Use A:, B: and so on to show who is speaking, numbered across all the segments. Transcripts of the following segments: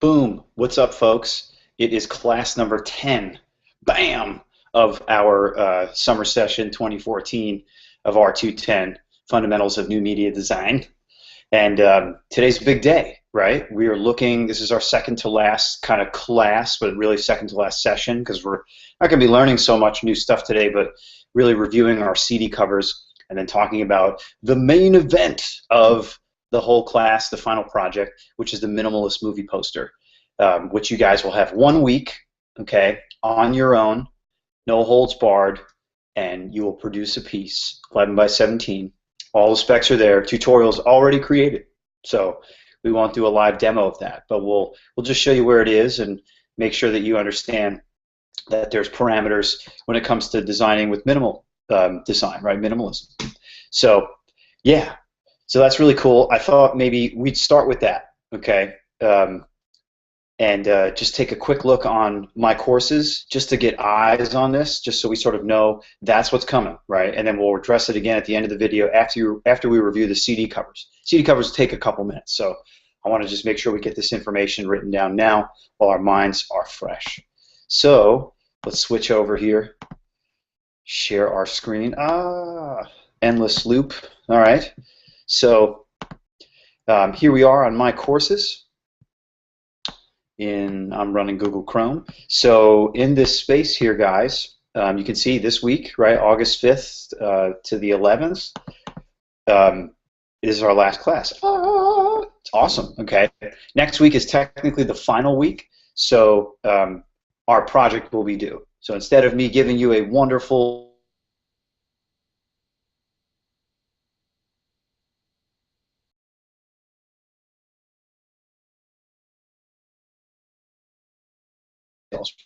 A: Boom. What's up, folks? It is class number 10, bam, of our summer session 2014 of R210, Fundamentals of New Media Design. And today's a big day, right? We are looking, this is our second to last kind of class, but really second to last session, because we're not going to be learning so much new stuff today, but really reviewing our CD covers and then talking about the main event of the whole class, the final project, which is the Minimalist movie poster, which you guys will have 1 week, okay, on your own, no holds barred, and you will produce a piece, 11 by 17. All the specs are there. Tutorials already created, so we won't do a live demo of that, but we'll just show you where it is and make sure that you understand that there's parameters when it comes to designing with minimal design, right? Minimalism. So, yeah. So that's really cool. I thought maybe we'd start with that, okay? And just take a quick look on my courses just to get eyes on this, just so we sort of know that's what's coming, right? And then we'll address it again at the end of the video after we review the CD covers. CD covers take a couple minutes, so I want to just make sure we get this information written down now while our minds are fresh. So let's switch over here, share our screen. Endless loop. All right. So here we are on my courses. I'm running Google Chrome. So in this space here, guys, you can see this week, right, August 5th to the 11th, is our last class. It's awesome. Okay. Next week is technically the final week, so our project will be due. So instead of me giving you a wonderful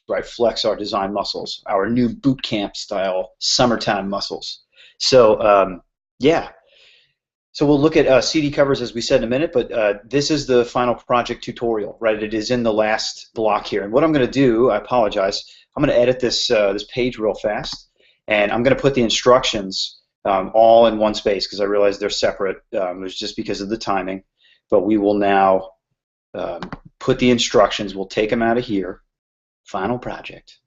A: right, flex our design muscles, our new boot camp style summertime muscles. So yeah, so we'll look at CD covers as we said in a minute, but this is the final project tutorial, right? It is in the last block here, and what I'm going to do, I apologize, I'm going to edit this this page real fast, and I'm going to put the instructions all in one space because I realize they're separate. It's just because of the timing, but we will now put the instructions. We'll take them out of here. Final project.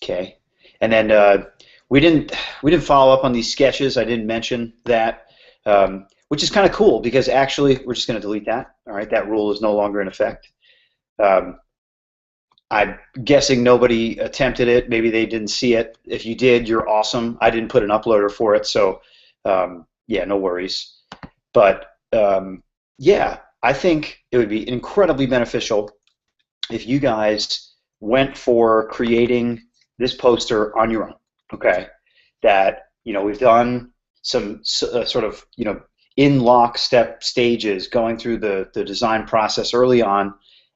A: Okay, and then we didn't follow up on these sketches. I didn't mention that, which is kind of cool because actually we're just going to delete that. All right, that rule is no longer in effect. I'm guessing nobody attempted it. Maybe they didn't see it. If you did, you're awesome. I didn't put an uploader for it, so yeah, no worries. But yeah. I think it would be incredibly beneficial if you guys went for creating this poster on your own, okay? That, you know, we've done some sort of, you know, in lockstep stages going through the design process early on,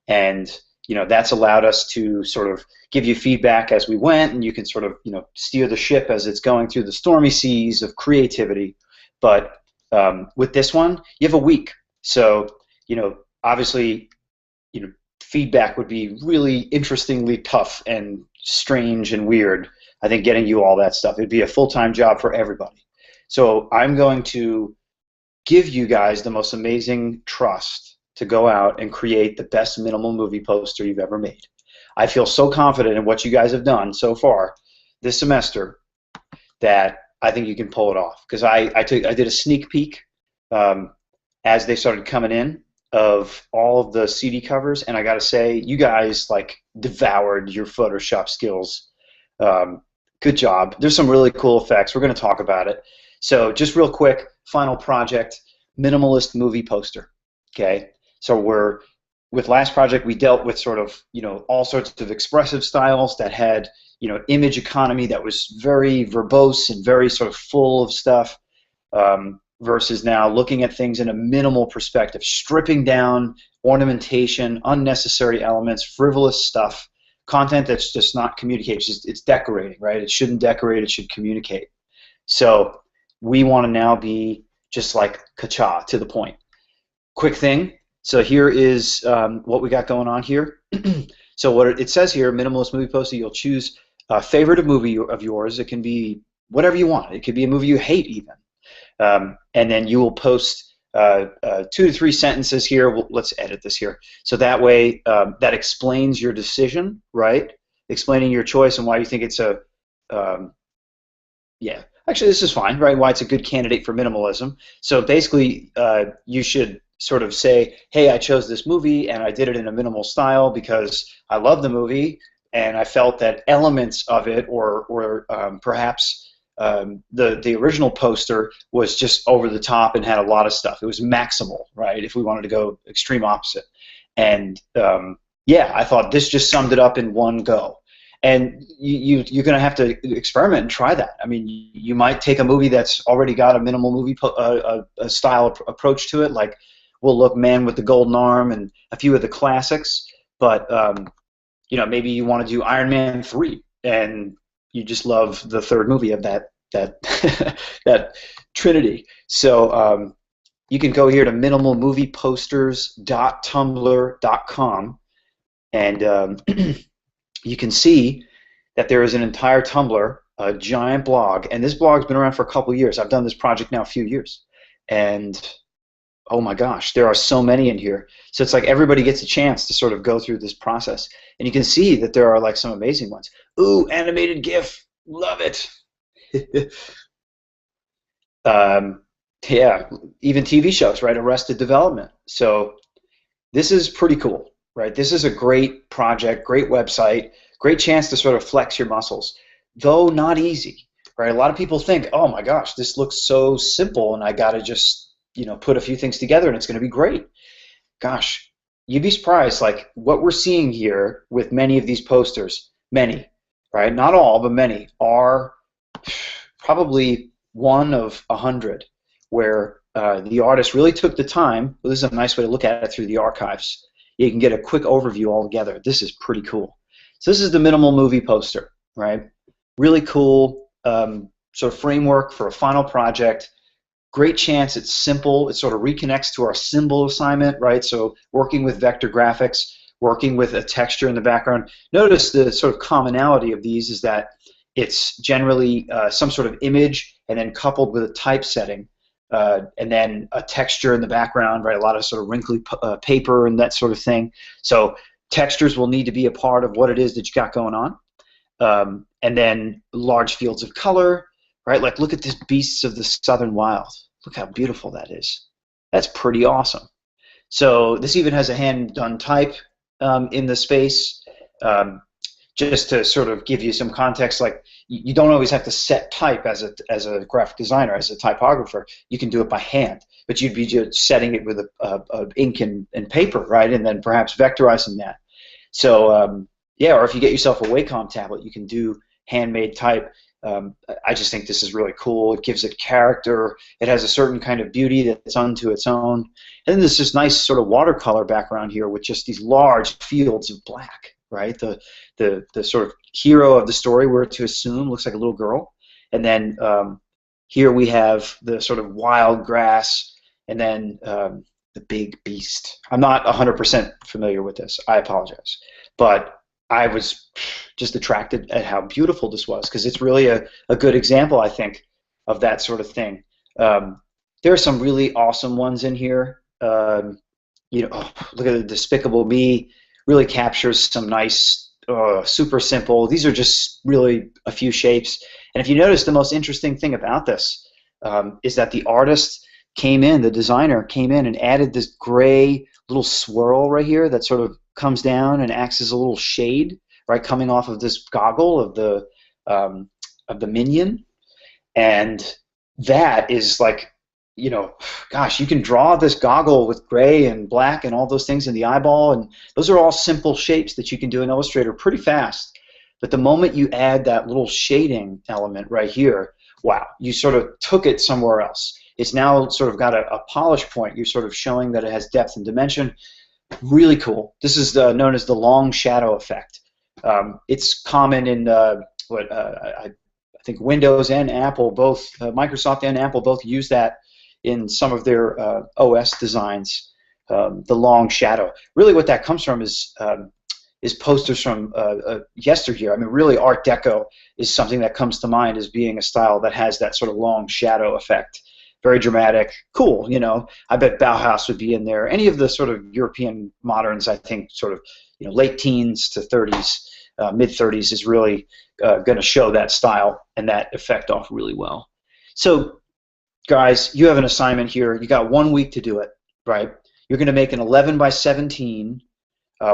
A: and, you know, that's allowed us to sort of give you feedback as we went, and you can sort of, you know, steer the ship as it's going through the stormy seas of creativity. But with this one, you have a week. So, you know, obviously, you know, feedback would be really interestingly tough and strange and weird. I think getting you all that stuff, it'd be a full-time job for everybody. So I'm going to give you guys the most amazing trust to go out and create the best minimal movie poster you've ever made. I feel so confident in what you guys have done so far this semester that I think you can pull it off. Because I did a sneak peek as they started coming in of all of the CD covers, and I gotta say, you guys like devoured your Photoshop skills. Good job. There's some really cool effects. We're gonna talk about it. So just real quick, final project, minimalist movie poster. Okay. So with last project we dealt with sort of, you know, all sorts of expressive styles that had, you know, image economy that was very verbose and very sort of full of stuff. Versus now looking at things in a minimal perspective, stripping down ornamentation, unnecessary elements, frivolous stuff, content that's just not communicating. It's decorating, right? It shouldn't decorate, it should communicate. So we want to now be just like ka-cha, to the point. Quick thing, so here is what we got going on here. So what it says here, minimalist movie poster, you'll choose a favorite movie of yours. It can be whatever you want. It could be a movie you hate even. And then you will post 2 to 3 sentences here. Let's edit this here. So that way, that explains your decision, right? Explaining your choice and why you think it's a, yeah. Actually, this is fine, right? Why it's a good candidate for minimalism. So basically, you should sort of say, hey, I chose this movie and I did it in a minimal style because I love the movie and I felt that elements of it, or perhaps the original poster was just over the top and had a lot of stuff. It was maximal, right? If we wanted to go extreme opposite. And yeah, I thought this just summed it up in one go. And you're going to have to experiment and try that. I mean, you might take a movie that's already got a minimal movie a style approach to it, like Will Look, Man with the Golden Arm, and a few of the classics. But you know, maybe you want to do Iron Man 3, and you just love the third movie of that that trinity. So you can go here to minimalmovieposters.tumblr.com, and you can see that there is an entire Tumblr, a giant blog, and this blog's been around for a couple of years. I've done this project now a few years, and oh my gosh, there are so many in here. So it's like everybody gets a chance to sort of go through this process, and you can see that there are like some amazing ones. Ooh, animated GIF, love it. Yeah, even TV shows, right? Arrested Development. So this is pretty cool. Right, this is a great project, great website, great chance to sort of flex your muscles, though not easy. Right, a lot of people think, oh my gosh, this looks so simple, and I got to just, you know, put a few things together, and it's going to be great. Gosh, you'd be surprised, like what we're seeing here with many of these posters. Many, right? Not all, but many are probably one of 100, where the artist really took the time. Well, this is a nice way to look at it through the archives. You can get a quick overview all together. This is pretty cool. So this is the minimal movie poster, right? Really cool sort of framework for a final project. Great chance it's simple. It sort of reconnects to our symbol assignment, right? So working with vector graphics, working with a texture in the background. Notice the sort of commonality of these is that it's generally some sort of image and then coupled with a typesetting. And then a texture in the background, right? A lot of sort of wrinkly paper and that sort of thing. So textures will need to be a part of what it is that you got going on. And then large fields of color, right? Like look at this Beasts of the Southern Wild. Look how beautiful that is. That's pretty awesome. So this even has a hand-done type in the space. Just to sort of give you some context, like you don't always have to set type as a graphic designer, as a typographer. You can do it by hand, but you'd be just setting it with a ink and paper, right, and then perhaps vectorizing that. So yeah, or if you get yourself a Wacom tablet, you can do handmade type. I just think this is really cool. It gives it character. It has a certain kind of beauty that's unto its own. And then there's this nice sort of watercolor background here with just these large fields of black. Right, the sort of hero of the story, we're to assume, looks like a little girl, and then here we have the sort of wild grass, and then the big beast. I'm not 100% familiar with this. I apologize, but I was just attracted at how beautiful this was because it's really a good example, I think, of that sort of thing. There are some really awesome ones in here. You know, oh, look at the Despicable Me. Really captures some nice, super simple. These are just really a few shapes. And if you notice, the most interesting thing about this is that the artist came in, the designer came in and added this gray little swirl right here that sort of comes down and acts as a little shade, right, coming off of this goggle of the minion. And that is like, you know, gosh, you can draw this goggle with gray and black and all those things in the eyeball, and those are all simple shapes that you can do in Illustrator pretty fast. But the moment you add that little shading element right here, wow, you sort of took it somewhere else. It's now sort of got a polish point. You're sort of showing that it has depth and dimension. Really cool. This is known as the long shadow effect. It's common in I think Windows and Apple both, Microsoft and Apple both use that in some of their OS designs, the long shadow. Really what that comes from is posters from yesteryear. I mean, really Art Deco is something that comes to mind as being a style that has that sort of long shadow effect. very dramatic, cool. You know, I bet Bauhaus would be in there. Any of the sort of European moderns, I think, sort of, you know, late teens to 30s, mid 30s is really going to show that style and that effect off really well. So, guys, you have an assignment here. You got 1 week to do it, right? You're going to make an 11 by 17,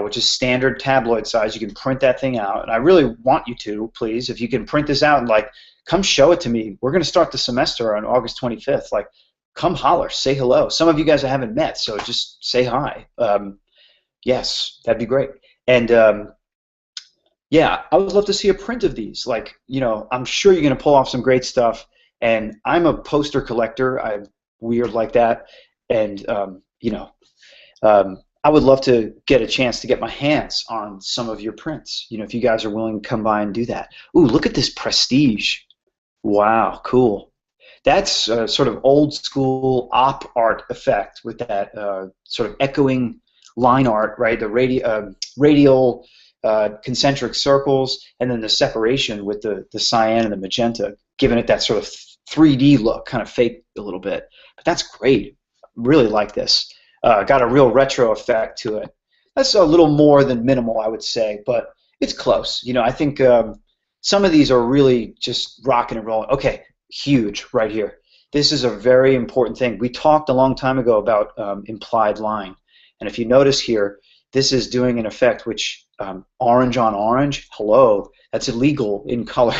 A: which is standard tabloid size. You can print that thing out, and I really want you to, please, if you can print this out and like, come show it to me. We're going to start the semester on August 25th. Like, come holler, say hello. Some of you guys I haven't met, so just say hi. Yes, that'd be great. And yeah, I would love to see a print of these. Like, you know, I'm sure you're going to pull off some great stuff. And I'm a poster collector. I'm weird like that. And, you know, I would love to get a chance to get my hands on some of your prints. You know, if you guys are willing to come by and do that. Ooh, look at this prestige. Wow, cool. That's sort of old school op art effect with that sort of echoing line art, right? The radial concentric circles, and then the separation with the cyan and the magenta, giving it that sort of 3D look, kind of fake a little bit. But that's great. Really like this. Got a real retro effect to it. That's a little more than minimal, I would say, but it's close. You know, I think some of these are really just rocking and rolling. Okay, huge right here. This is a very important thing. We talked a long time ago about implied line. And if you notice here, this is doing an effect which orange on orange, hello, that's illegal in color.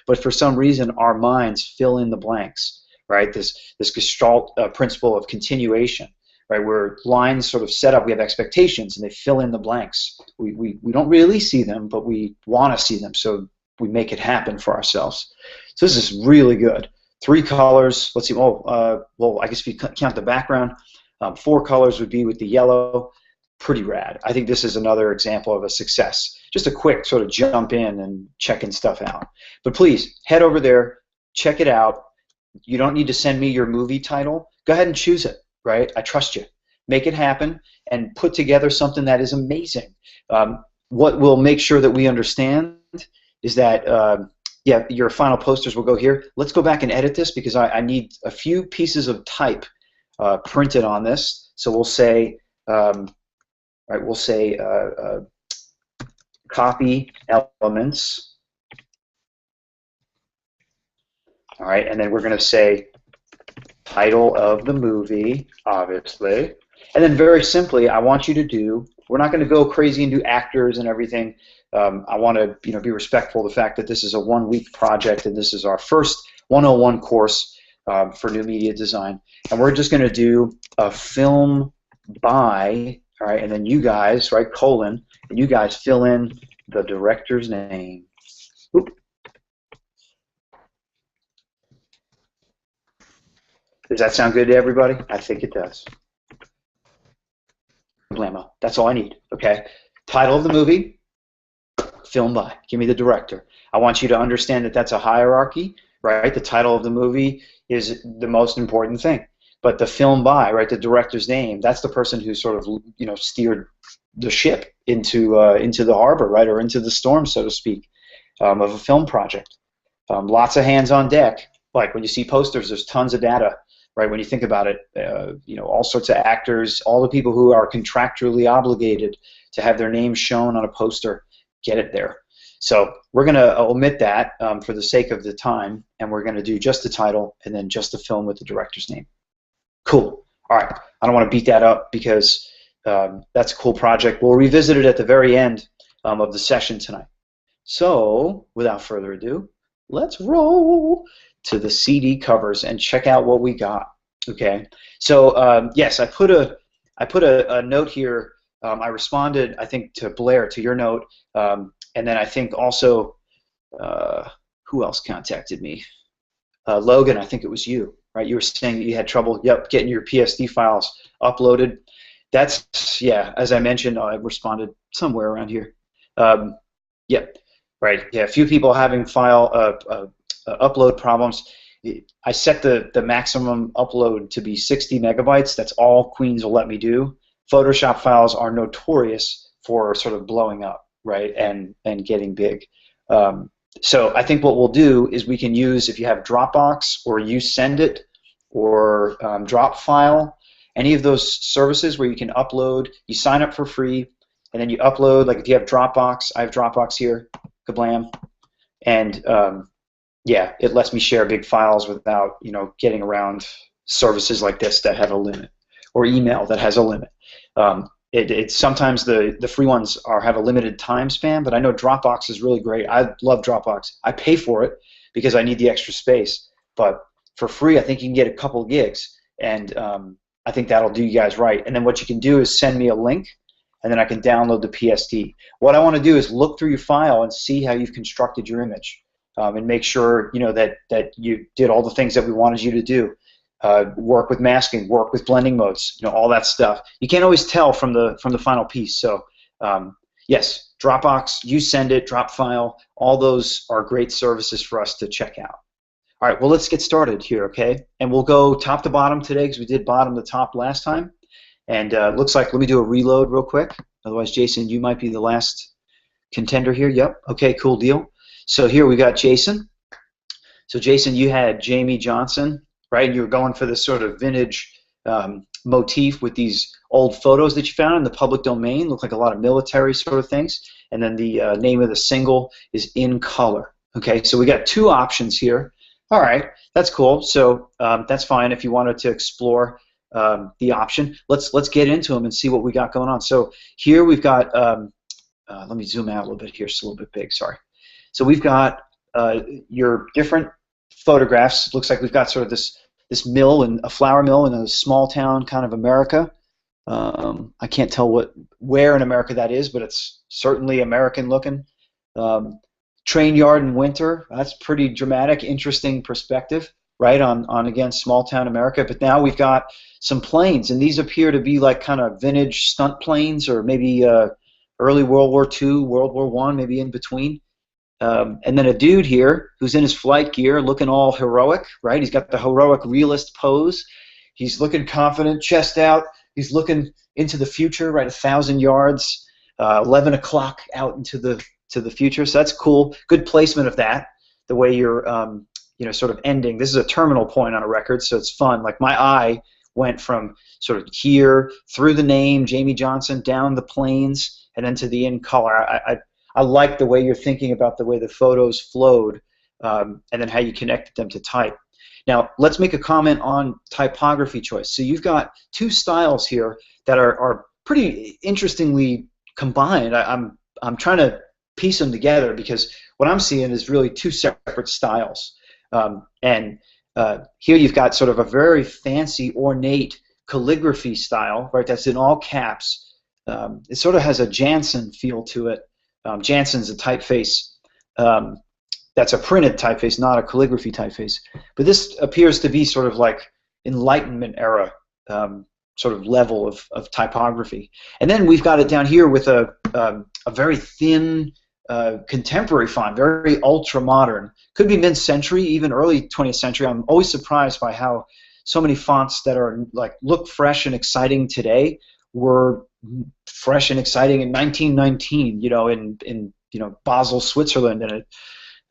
A: But for some reason, our minds fill in the blanks, right? This Gestalt principle of continuation, right? Where lines sort of set up, we have expectations, and they fill in the blanks. We don't really see them, but we want to see them, so we make it happen for ourselves. So this is really good. 3 colors, let's see, well, I guess if you count the background, 4 colors would be with the yellow. Pretty rad. I think this is another example of a success. Just a quick sort of jump in and checking stuff out. But please, head over there, check it out. You don't need to send me your movie title. Go ahead and choose it, right? I trust you. Make it happen and put together something that is amazing. What we'll make sure that we understand is that, yeah, your final posters will go here. Let's go back and edit this because I need a few pieces of type printed on this. So we'll say, all right, we'll say copy elements. All right, and then we're going to say title of the movie, obviously. And then very simply, I want you to do, we're not going to go crazy and do actors and everything. I want to be respectful of the fact that this is a 1-week project and this is our first 101 course for new media design. And we're just going to do a film by, all right, and then you guys, right, colon, and you guys fill in the director's name. Oop. Does that sound good to everybody? I think it does. Blammo. That's all I need, okay? Title of the movie, film by. Give me the director. I want you to understand that that's a hierarchy, right? The title of the movie is the most important thing. But the film by, right, the director's name, that's the person who sort of, steered the ship into the harbor, right, or into the storm, so to speak, of a film project. Lots of hands on deck. Like when you see posters, there's tons of data, right? When you think about it, all sorts of actors, all the people who are contractually obligated to have their names shown on a poster, get it there. So we're going to omit that for the sake of the time, and we're going to do just the title and then just the film with the director's name. Cool. All right. I don't want to beat that up because that's a cool project. We'll revisit it at the very end of the session tonight. So, without further ado, let's roll to the CD covers and check out what we got. Okay. So, yes, I put a note here. I responded, I think, to Blair, to your note, and then I think also, who else contacted me? Logan, I think it was you. Right, you were saying that you had trouble, getting your PSD files uploaded. That's, yeah, as I mentioned, I responded somewhere around here. Yep, right, yeah, a few people having file upload problems. I set the maximum upload to be 60 megabytes. That's all Queens will let me do. Photoshop files are notorious for sort of blowing up, right, and getting big. So I think what we'll do is we can use, if you have Dropbox or you send it, or Dropfile, any of those services where you can upload, you sign up for free, and then you upload, like if you have Dropbox, I have Dropbox here, kablam, and yeah, it lets me share big files without, getting around services like this that have a limit, or email that has a limit. Sometimes the free ones have a limited time span, but I know Dropbox is really great. I love Dropbox. I pay for it because I need the extra space, but for free, I think you can get a couple of gigs, and I think that'll do you guys right. And then what you can do is send me a link, and then I can download the PSD. What I want to do is look through your file and see how you've constructed your image, and make sure that you did all the things that we wanted you to do. Work with masking, work with blending modes, all that stuff. You can't always tell from the final piece. So yes, Dropbox, you send it, Dropfile, all those are great services for us to check out. All right, well, let's get started here, okay? And we'll go top to bottom today because we did bottom to top last time. And looks like, let me do a reload real quick. Otherwise, Jason, you might be the last contender here. Yep, okay, cool deal. So here we got Jason. So Jason, you had Jamie Johnson, right? And you were going for this sort of vintage motif with these old photos that you found in the public domain. Look like a lot of military sort of things. And then the name of the single is In Color. Okay, so we got two options here. All right, that's cool. So that's fine if you wanted to explore the option. Let's get into them and see what we got going on. So here we've got, let me zoom out a little bit here. It's a little bit big, sorry. So we've got your different photographs. Looks like we've got sort of this mill, and a flour mill in a small town kind of America. I can't tell where in America that is, but it's certainly American looking. Train yard in winter. That's pretty dramatic, interesting perspective, right, on again, small town America. But now we've got some planes, and these appear to be like kind of vintage stunt planes, or maybe early World War II, World War I, maybe in between. And then a dude here who's in his flight gear looking all heroic, right? He's got the heroic realist pose. He's looking confident, chest out. He's looking into the future, right, 1,000 yards, 11 o'clock out into the future. So that's cool. Good placement of that, the way you're sort of ending. This is a terminal point on a record, so it's fun. Like my eye went from sort of here through the name, Jamie Johnson, down the planes, and then to the In Color. I like the way you're thinking about the way the photos flowed, and then how you connected them to type. Now, let's make a comment on typography choice. So you've got two styles here that are pretty interestingly combined. I'm trying to piece them together because what I'm seeing is really two separate styles. And here you've got sort of a very fancy, ornate calligraphy style, right? That's in all caps. It sort of has a Jansen feel to it. Jansen's a typeface that's a printed typeface, not a calligraphy typeface. But this appears to be sort of like Enlightenment era sort of level of typography. And then we've got it down here with a very thin contemporary font, very ultra modern. Could be mid-century, even early 20th century. I'm always surprised by how so many fonts that are like look fresh and exciting today were fresh and exciting in 1919, in Basel, Switzerland, and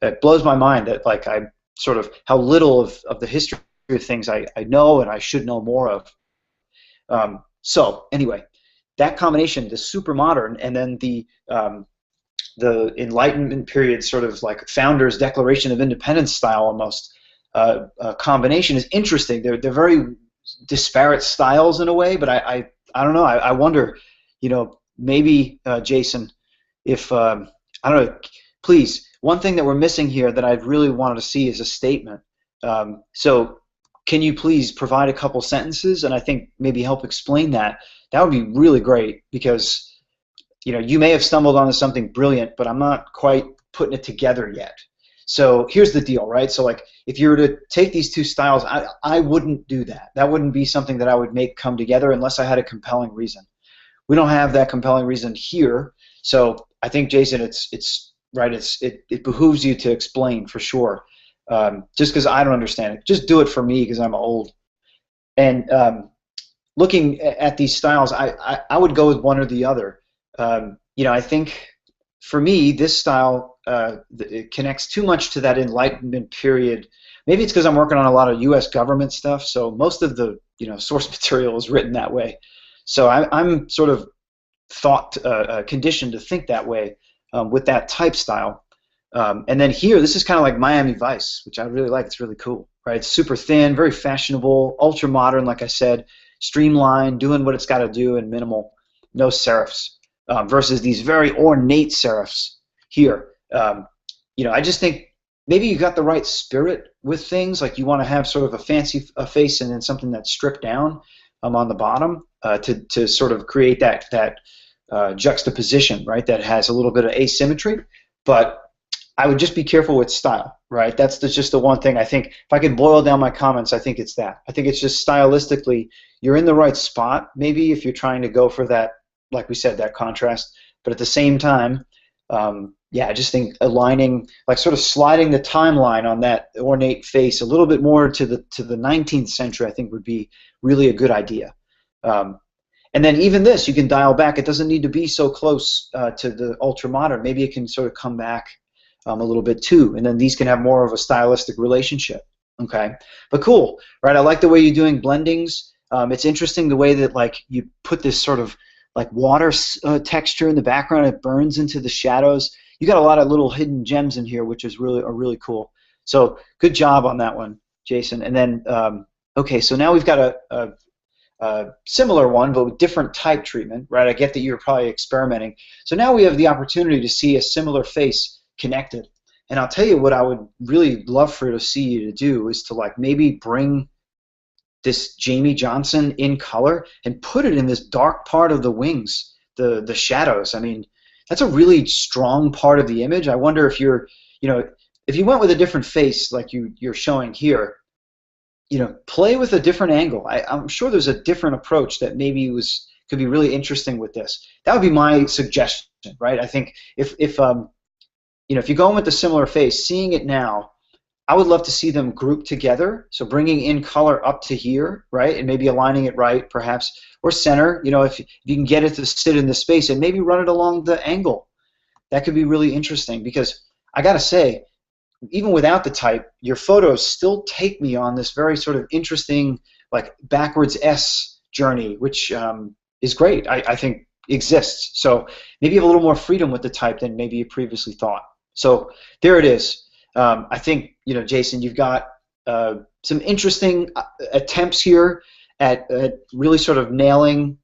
A: it blows my mind that like I sort of how little of the history of things I know and I should know more of. So anyway, that combination, the super modern, and then the Enlightenment period sort of like Founders' Declaration of Independence style almost combination is interesting. They're very disparate styles in a way, but I don't know. I wonder, maybe Jason, if I don't know, please. One thing that we're missing here that I really wanted to see is a statement. So can you please provide a couple sentences and I think maybe help explain that? That would be really great because you may have stumbled onto something brilliant, but I'm not quite putting it together yet. So here's the deal, right? So like if you were to take these two styles, I wouldn't do that. That wouldn't be something that I would make come together unless I had a compelling reason. We don't have that compelling reason here. So I think, Jason, it behooves you to explain for sure. Just because I don't understand it. Just do it for me because I'm old. And looking at these styles, I would go with one or the other. I think for me, this style it connects too much to that Enlightenment period Maybe it's because I'm working on a lot of U.S. government stuff, so most of the source material is written that way. So I'm sort of conditioned to think that way with that type style. And then here, this is kind of like Miami Vice, which I really like. It's really cool, right? It's super thin, very fashionable, ultra modern, like I said, streamlined, doing what it's got to do, and minimal, no serifs, versus these very ornate serifs here. I just think maybe you got the right spirit with things, like you want to have sort of a fancy face and then something that's stripped down on the bottom to sort of create that juxtaposition, right? That has a little bit of asymmetry, but I would just be careful with style, right? That's just the one thing I think. If I could boil down my comments, I think it's that. I think it's just stylistically, you're in the right spot. Maybe if you're trying to go for that, like we said, that contrast, but at the same time, yeah, I just think aligning, like sort of sliding the timeline on that ornate face a little bit more to the 19th century, I think would be really a good idea. And then even this, you can dial back. It doesn't need to be so close to the ultra modern. Maybe it can sort of come back a little bit too, and then these can have more of a stylistic relationship. Okay, but cool, right? I like the way you're doing blendings. It's interesting the way that like you put this sort of like water texture in the background. It burns into the shadows. You got a lot of little hidden gems in here, which is really cool. So good job on that one, Jason. And then okay, so now we've got a similar one, but with different type treatment, right? I get that you're probably experimenting. So now we have the opportunity to see a similar face connected. And I'll tell you what I would really love to see you to do is to like maybe bring this Jamie Johnson in color and put it in this dark part of the wings, the shadows. I mean, that's a really strong part of the image. I wonder if you're, if you went with a different face like you're showing here, play with a different angle. I'm sure there's a different approach that maybe could be really interesting with this. That would be my suggestion, right? I think if you're going with a similar face, seeing it now, I would love to see them grouped together. So bringing in color up to here, right, and maybe aligning it right, perhaps, or center. If you can get it to sit in the space and maybe run it along the angle, that could be really interesting. Because I gotta say, even without the type, your photos still take me on this very sort of interesting, like backwards S journey, which is great. I think exists. So maybe you have a little more freedom with the type than maybe you previously thought. So there it is. I think, Jason, you've got some interesting attempts here at really sort of nailing.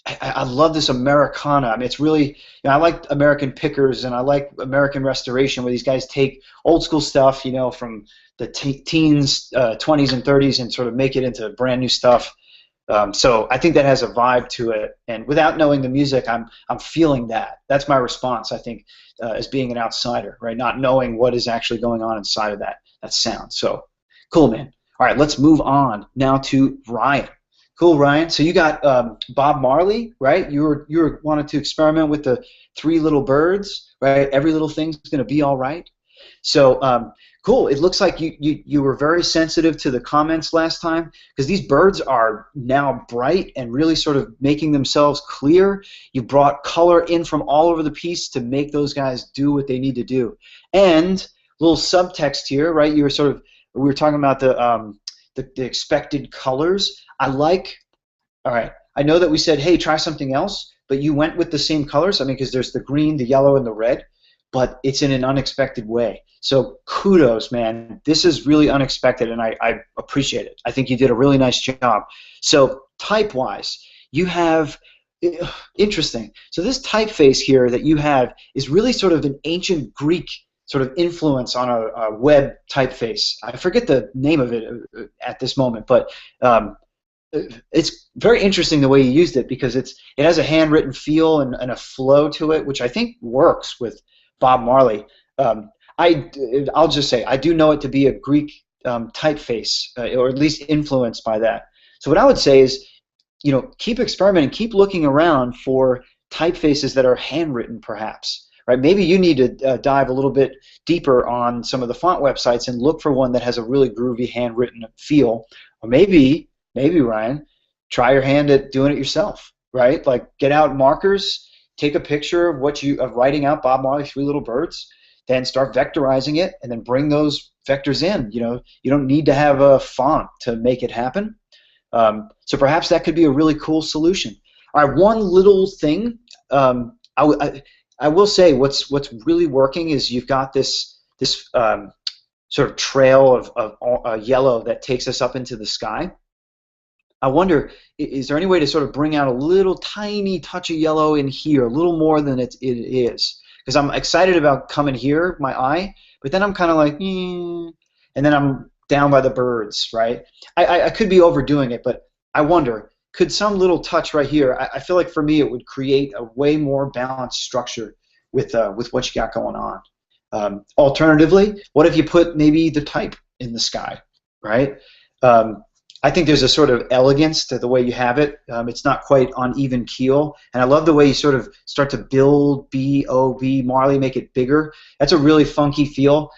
A: I love this Americana. I mean, it's really, I like American Pickers and I like American Restoration, where these guys take old school stuff, from the teens, 20s, and 30s, and sort of make it into brand new stuff. So I think that has a vibe to it, and without knowing the music, I'm feeling that. That's my response, I think, as being an outsider, right? Not knowing what is actually going on inside of that sound. So cool, man. All right, let's move on now to Ryan. Cool, Ryan. So you got Bob Marley, right? You were wanted to experiment with the 3 little birds, right? Every little thing's gonna be all right. So cool. It looks like you were very sensitive to the comments last time, because these birds are now bright and really sort of making themselves clear. You brought color in from all over the piece to make those guys do what they need to do. And little subtext here, right? We were talking about the expected colors. All right, I know that we said, hey, try something else, but you went with the same colors. I mean, because there's the green, the yellow, and the red, but it's in an unexpected way. So kudos, man. This is really unexpected, and I appreciate it. I think you did a really nice job. So type-wise, you have, interesting. So this typeface here that you have is really sort of an ancient Greek sort of influence on a web typeface. I forget the name of it at this moment, but it's very interesting the way you used it, because it has a handwritten feel and a flow to it, which I think works with Bob Marley. I'll just say I do know it to be a Greek typeface, or at least influenced by that. So what I would say is, keep experimenting, keep looking around for typefaces that are handwritten, perhaps. Right? Maybe you need to dive a little bit deeper on some of the font websites and look for one that has a really groovy handwritten feel. Or maybe Ryan, try your hand at doing it yourself. Right? Like get out markers, take a picture of writing out Bob Marley 3 Little Birds. then start vectorizing it, and then bring those vectors in. You don't need to have a font to make it happen. So perhaps that could be a really cool solution. All right, one little thing. I will say what's really working is you've got this sort of trail of yellow that takes us up into the sky. I wonder, is there any way to sort of bring out a little tiny touch of yellow in here, a little more than it is? Because I'm excited about coming here, my eye, but then I'm kind of like, and then I'm down by the birds, right? I could be overdoing it, but I wonder, could some little touch right here, I feel like for me it would create a way more balanced structure with what you got going on. Alternatively, what if you put maybe the type in the sky, right? I think there's a sort of elegance to the way you have it. It's not quite on even keel, and I love the way you sort of start to build B-O-B, Marley, make it bigger. That's a really funky feel.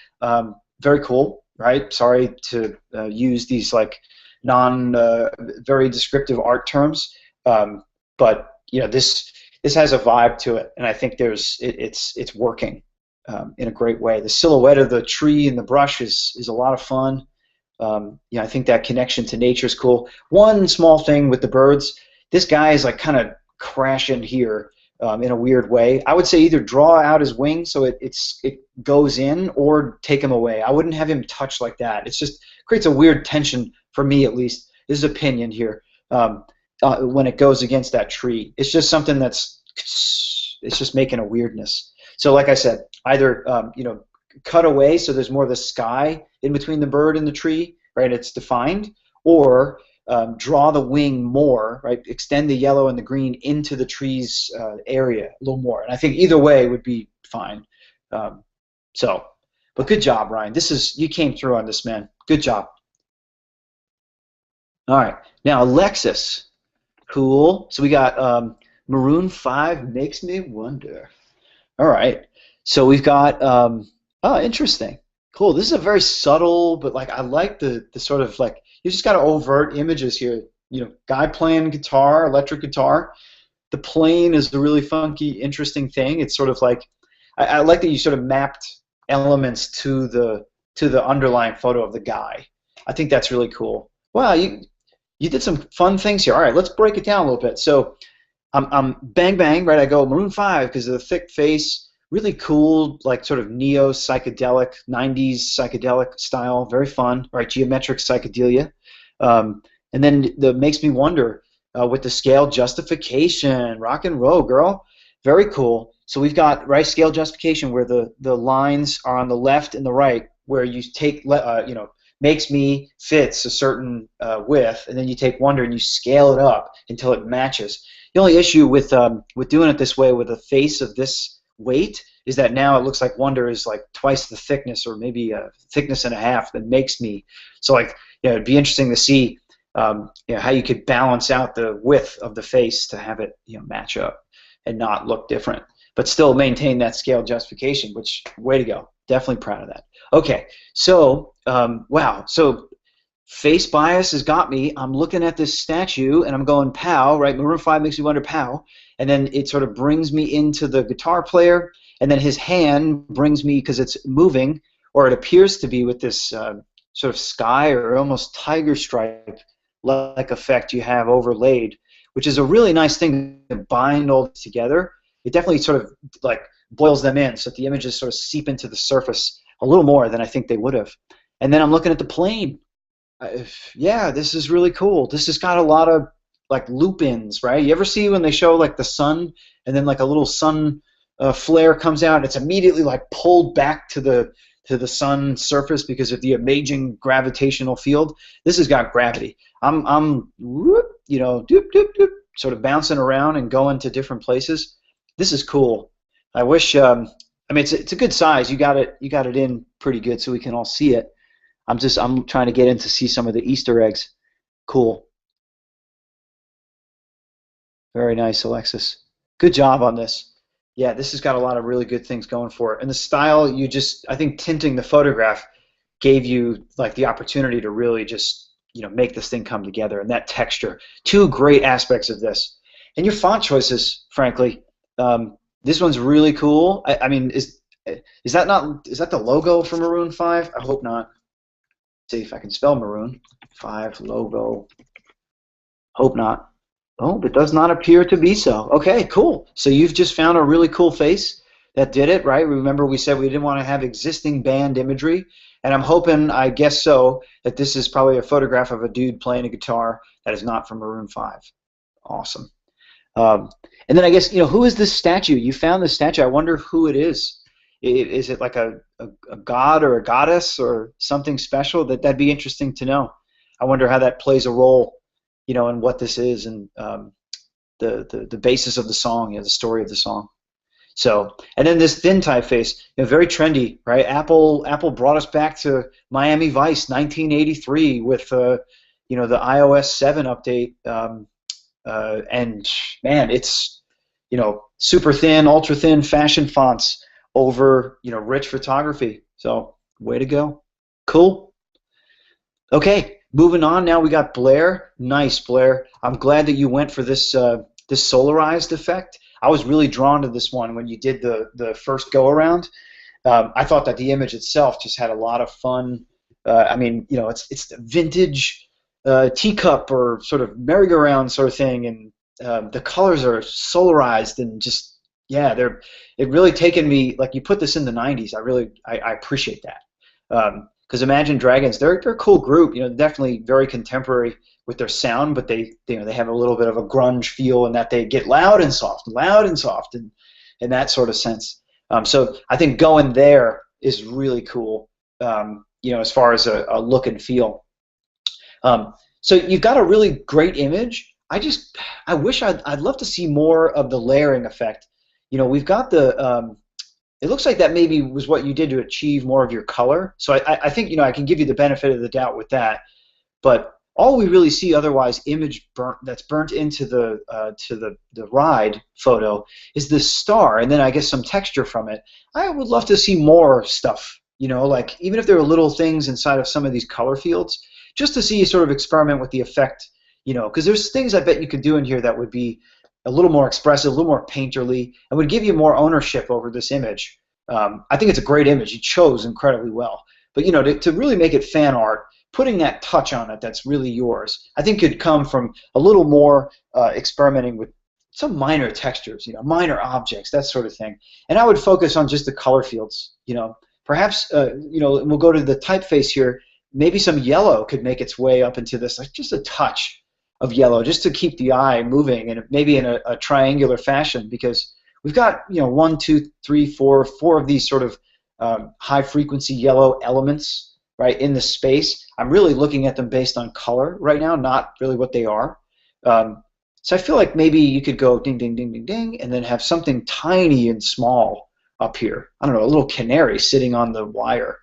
A: Very cool, right? Sorry to use these like very descriptive art terms, but this has a vibe to it, and I think it's working in a great way. The silhouette of the tree and the brush is a lot of fun. I think that connection to nature is cool. One small thing with the birds, this guy is like kind of crashing here in a weird way. I would say either draw out his wing so it goes in, or take him away. I wouldn't have him touch like that. It just creates a weird tension for me, at least. This is opinion here. When it goes against that tree, it's just something it's just making a weirdness. So like I said, either cut away so there's more of the sky in between the bird and the tree, right? It's defined, or draw the wing more, right? Extend the yellow and the green into the tree's area a little more. And I think either way would be fine. But good job, Ryan. You came through on this, man. Good job. All right, now Alexis, cool. So we got Maroon 5 Makes Me Wonder. All right, so we've got interesting, cool. This is a very subtle, but like I like the sort of like, you just got overt images here. Guy playing guitar, electric guitar. The plane is a really funky, interesting thing. It's sort of like I like that you sort of mapped elements to the underlying photo of the guy. I think that's really cool. Wow, you did some fun things here. All right, let's break it down a little bit. So I'm bang bang, right? I go Maroon 5 because of the thick face, really cool, like sort of neo psychedelic 90s psychedelic style, very fun, right? Geometric psychedelia, and then the Makes Me Wonder with the scale justification, rock and roll, girl, very cool. So we've got scale justification where the lines are on the left and the right, where you take Makes Me fits a certain width, and then you take Wonder and you scale it up until it matches. The only issue with doing it this way with the face of this weight is that now it looks like Wonder is like twice the thickness, or maybe a thickness and a half than Makes Me. So it'd be interesting to see how you could balance out the width of the face to have it match up and not look different, but still maintain that scale justification. Which, way to go! Definitely proud of that. Okay, so wow, so face bias has got me. I'm looking at this statue and I'm going pow, right? Maroon 5 Makes Me Wonder, pow, and then it sort of brings me into the guitar player, and then his hand brings me, because it's moving, or it appears to be, with this sort of sky or almost tiger stripe like effect you have overlaid, which is a really nice thing to bind all together. It definitely sort of like boils them in so that the images sort of seep into the surface a little more than I think they would have. And then I'm looking at the plane. Yeah, this is really cool. This has got a lot of like loop-ins, right? You ever see when they show like the sun and then like a little sun flare comes out and it's immediately like pulled back to the sun surface because of the amazing gravitational field? This has got gravity. I'm whoop, doop, doop, doop, sort of bouncing around and going to different places. This is cool. I wish. I mean, it's a good size. You got it in pretty good, so we can all see it. I'm trying to get in to see some of the Easter eggs. Cool. Very nice, Alexis. Good job on this. Yeah, this has got a lot of really good things going for it. And the style, I think tinting the photograph gave you like the opportunity to really just make this thing come together. And that texture, two great aspects of this. And your font choices, frankly. This one's really cool. I mean, Is that not? Is that the logo for Maroon 5? I hope not. See if I can spell Maroon 5 logo. Hope not. Oh, it does not appear to be so. Okay, cool. So you've just found a really cool face that did it, right? Remember we said we didn't want to have existing band imagery, and I'm hoping, I guess so, that this is probably a photograph of a dude playing a guitar that is not from Maroon 5. Awesome. And then I guess, who is this statue? You found this statue. I wonder who it is. Is it like a god or a goddess or something special? That'd be interesting to know. I wonder how that plays a role, in what this is and the basis of the song, the story of the song. So, and then this thin typeface, very trendy, right? Apple brought us back to Miami Vice, 1983, with the iOS 7 update, and man, it's super thin, ultra thin fashion fonts over rich photography. So, way to go, cool. Okay, moving on. Now we got Blair. Nice, Blair. I'm glad that you went for this this solarized effect. I was really drawn to this one when you did the first go around. I thought that the image itself just had a lot of fun. I mean, it's the vintage teacup or sort of merry-go-round sort of thing, and the colors are solarized and just it really taken me, like, you put this in the 90s. I appreciate that. Because Imagine Dragons, they're a cool group. Definitely very contemporary with their sound, but they have a little bit of a grunge feel in that they get loud and soft, and in that sort of sense. So I think going there is really cool. As far as a look and feel. So you've got a really great image. I wish I'd love to see more of the layering effect. We've got the. It looks like that maybe was what you did to achieve more of your color. So I think I can give you the benefit of the doubt with that. But all we really see otherwise image that's burnt into the ride photo is this star, and then I guess some texture from it. I would love to see more stuff. Like even if there are little things inside of some of these color fields, just to see you sort of experiment with the effect. Because there's things I bet you could do in here that would be a little more expressive, a little more painterly, and would give you more ownership over this image. I think it's a great image. You chose incredibly well. But to really make it fan art, putting that touch on it that's really yours, I think could come from a little more experimenting with some minor textures, minor objects, that sort of thing. And I would focus on just the color fields. Perhaps we'll go to the typeface here. Maybe some yellow could make its way up into this, like just a touch of yellow, just to keep the eye moving, and maybe in a triangular fashion, because we've got 1, 2, 3, 4 of these sort of high frequency yellow elements right in the space. I'm really looking at them based on color right now, not really what they are. So I feel like maybe you could go ding, ding, ding, ding, ding, and then have something tiny and small up here. I don't know, a little canary sitting on the wire.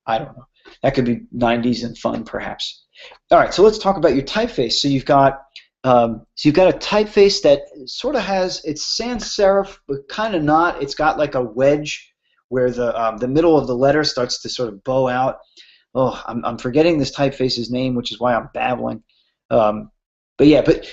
A: I don't know. That could be 90s and fun, perhaps. All right, so let's talk about your typeface. So you've got a typeface that sort of has, it's sans serif, but kind of not. It's got like a wedge where the middle of the letter starts to sort of bow out. Oh, I'm forgetting this typeface's name, which is why I'm babbling. But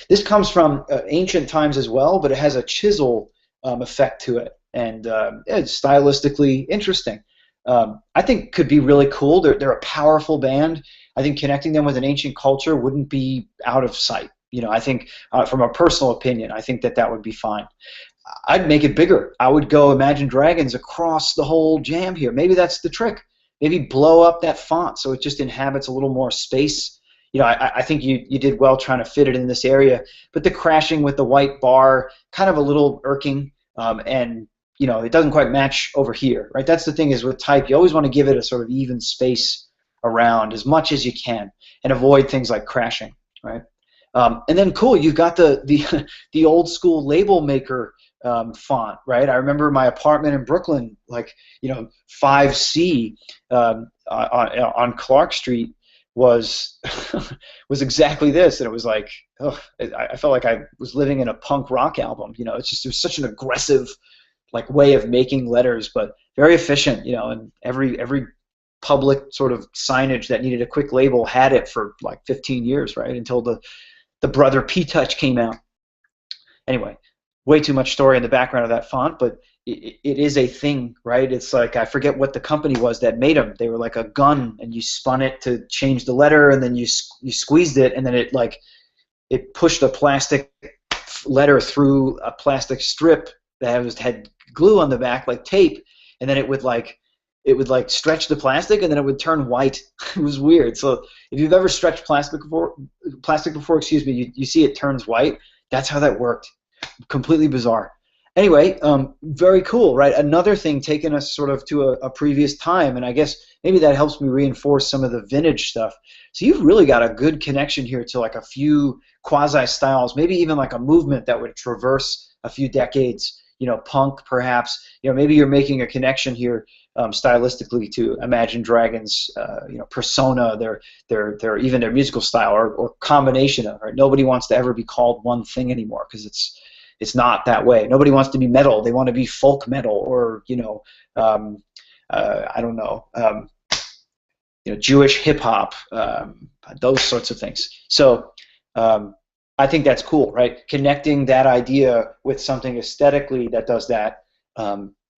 A: this comes from ancient times as well, but it has a chisel effect to it, and it's stylistically interesting. I think could be really cool. They're a powerful band. I think connecting them with an ancient culture wouldn't be out of sight. I think from a personal opinion, I think that would be fine. I'd make it bigger. I would go Imagine Dragons across the whole jam here. Maybe that's the trick. Maybe blow up that font so it just inhabits a little more space. I think you did well trying to fit it in this area, but the crashing with the white bar, kind of a little irking, and it doesn't quite match over here, right? That's the thing is with type, you always want to give it a sort of even space around as much as you can and avoid things like crashing, right? And then cool, you've got the old school label maker font, right? I remember my apartment in Brooklyn, like 5C on Clark Street was was exactly this, and it was like, I felt like I was living in a punk rock album. It was such an aggressive like way of making letters, but very efficient. And every public sort of signage that needed a quick label had it for like 15 years, right? Until the Brother P-Touch came out. Anyway, way too much story in the background of that font, but it is a thing, right? It's like, I forget what the company was that made them. They were like a gun, and you spun it to change the letter, and then you squeezed it, and then it pushed a plastic letter through a plastic strip that had glue on the back, like tape, and then it would stretch the plastic, and then it would turn white. It was weird. So if you've ever stretched plastic before, excuse me, you see it turns white. That's how that worked. Completely bizarre. Anyway, very cool, right? Another thing taking us sort of to a previous time, and I guess maybe that helps me reinforce some of the vintage stuff. So you've really got a good connection here to like a few quasi-styles, maybe even like a movement that would traverse a few decades, punk perhaps. Maybe you're making a connection here stylistically to Imagine Dragons, persona, their even their musical style, or combination of, right? Nobody wants to ever be called one thing anymore, because it's not that way. Nobody wants to be metal. They want to be folk metal, or I don't know, Jewish hip hop, those sorts of things. So I think that's cool, right? Connecting that idea with something aesthetically that does that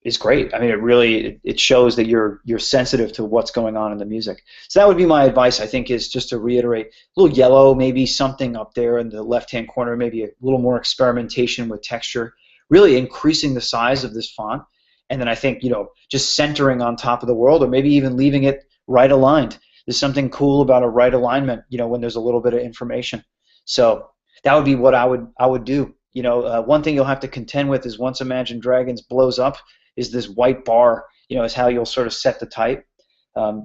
A: is great. I mean, it shows that you're sensitive to what's going on in the music. So that would be my advice, I think, is just to reiterate, a little yellow, maybe something up there in the left-hand corner, maybe a little more experimentation with texture, really increasing the size of this font, and then I think, just centering on top of the world, or maybe even leaving it right aligned. There's something cool about a right alignment, when there's a little bit of information. So that would be what I would do. One thing you'll have to contend with is, once Imagine Dragons blows up, is this white bar, is how you'll sort of set the type.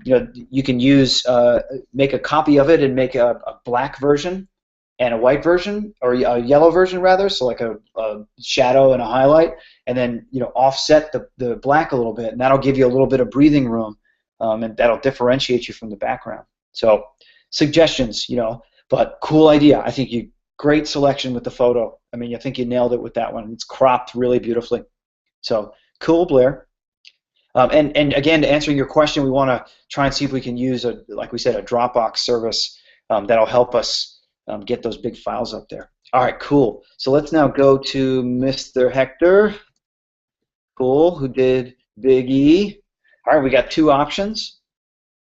A: You can make a copy of it and make a black version and a white version, or a yellow version rather, so like a shadow and a highlight, and then offset the black a little bit, and that'll give you a little bit of breathing room, and that'll differentiate you from the background. So suggestions, but cool idea. I think great selection with the photo. I mean, I think you nailed it with that one. It's cropped really beautifully. So cool, Blair. And again, answering your question, we want to try and see if we can use like we said, a Dropbox service that'll help us get those big files up there. All right, cool. So let's now go to Mr. Hector. Cool, who did Big E. All right, we got two options.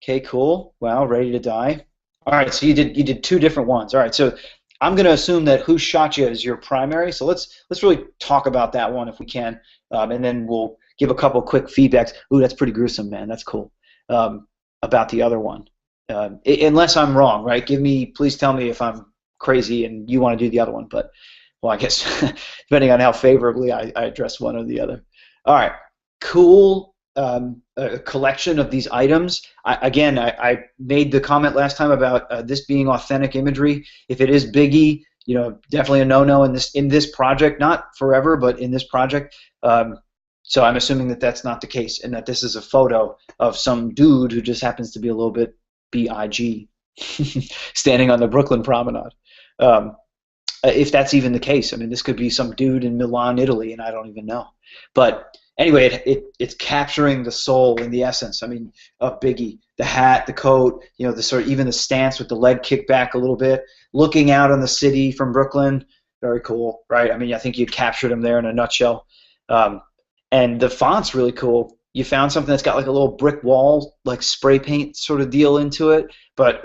A: Okay, cool. Wow, ready to die. All right, so you did two different ones. All right, so I'm going to assume that Who Shot You is your primary. So let's really talk about that one if we can, and then we'll give a couple quick feedbacks. Ooh, that's pretty gruesome, man. That's cool. About the other one, unless I'm wrong, right? Please tell me if I'm crazy and you want to do the other one. But well, I guess depending on how favorably I address one or the other. All right, cool. A collection of these items. I made the comment last time about this being authentic imagery. If it is Biggie, definitely a no-no in this project. Not forever, but in this project. So I'm assuming that that's not the case, and that this is a photo of some dude who just happens to be a little bit B.I.G. standing on the Brooklyn Promenade. If that's even the case, I mean, this could be some dude in Milan, Italy, and I don't even know. But anyway, it's capturing the soul and the essence. I mean, of Biggie, the hat, the coat, the sort of even the stance with the leg kicked back a little bit, looking out on the city from Brooklyn. Very cool, right? I mean, I think you captured him there in a nutshell. And the font's really cool. You found something that's got like a little brick wall, like spray paint sort of deal into it, but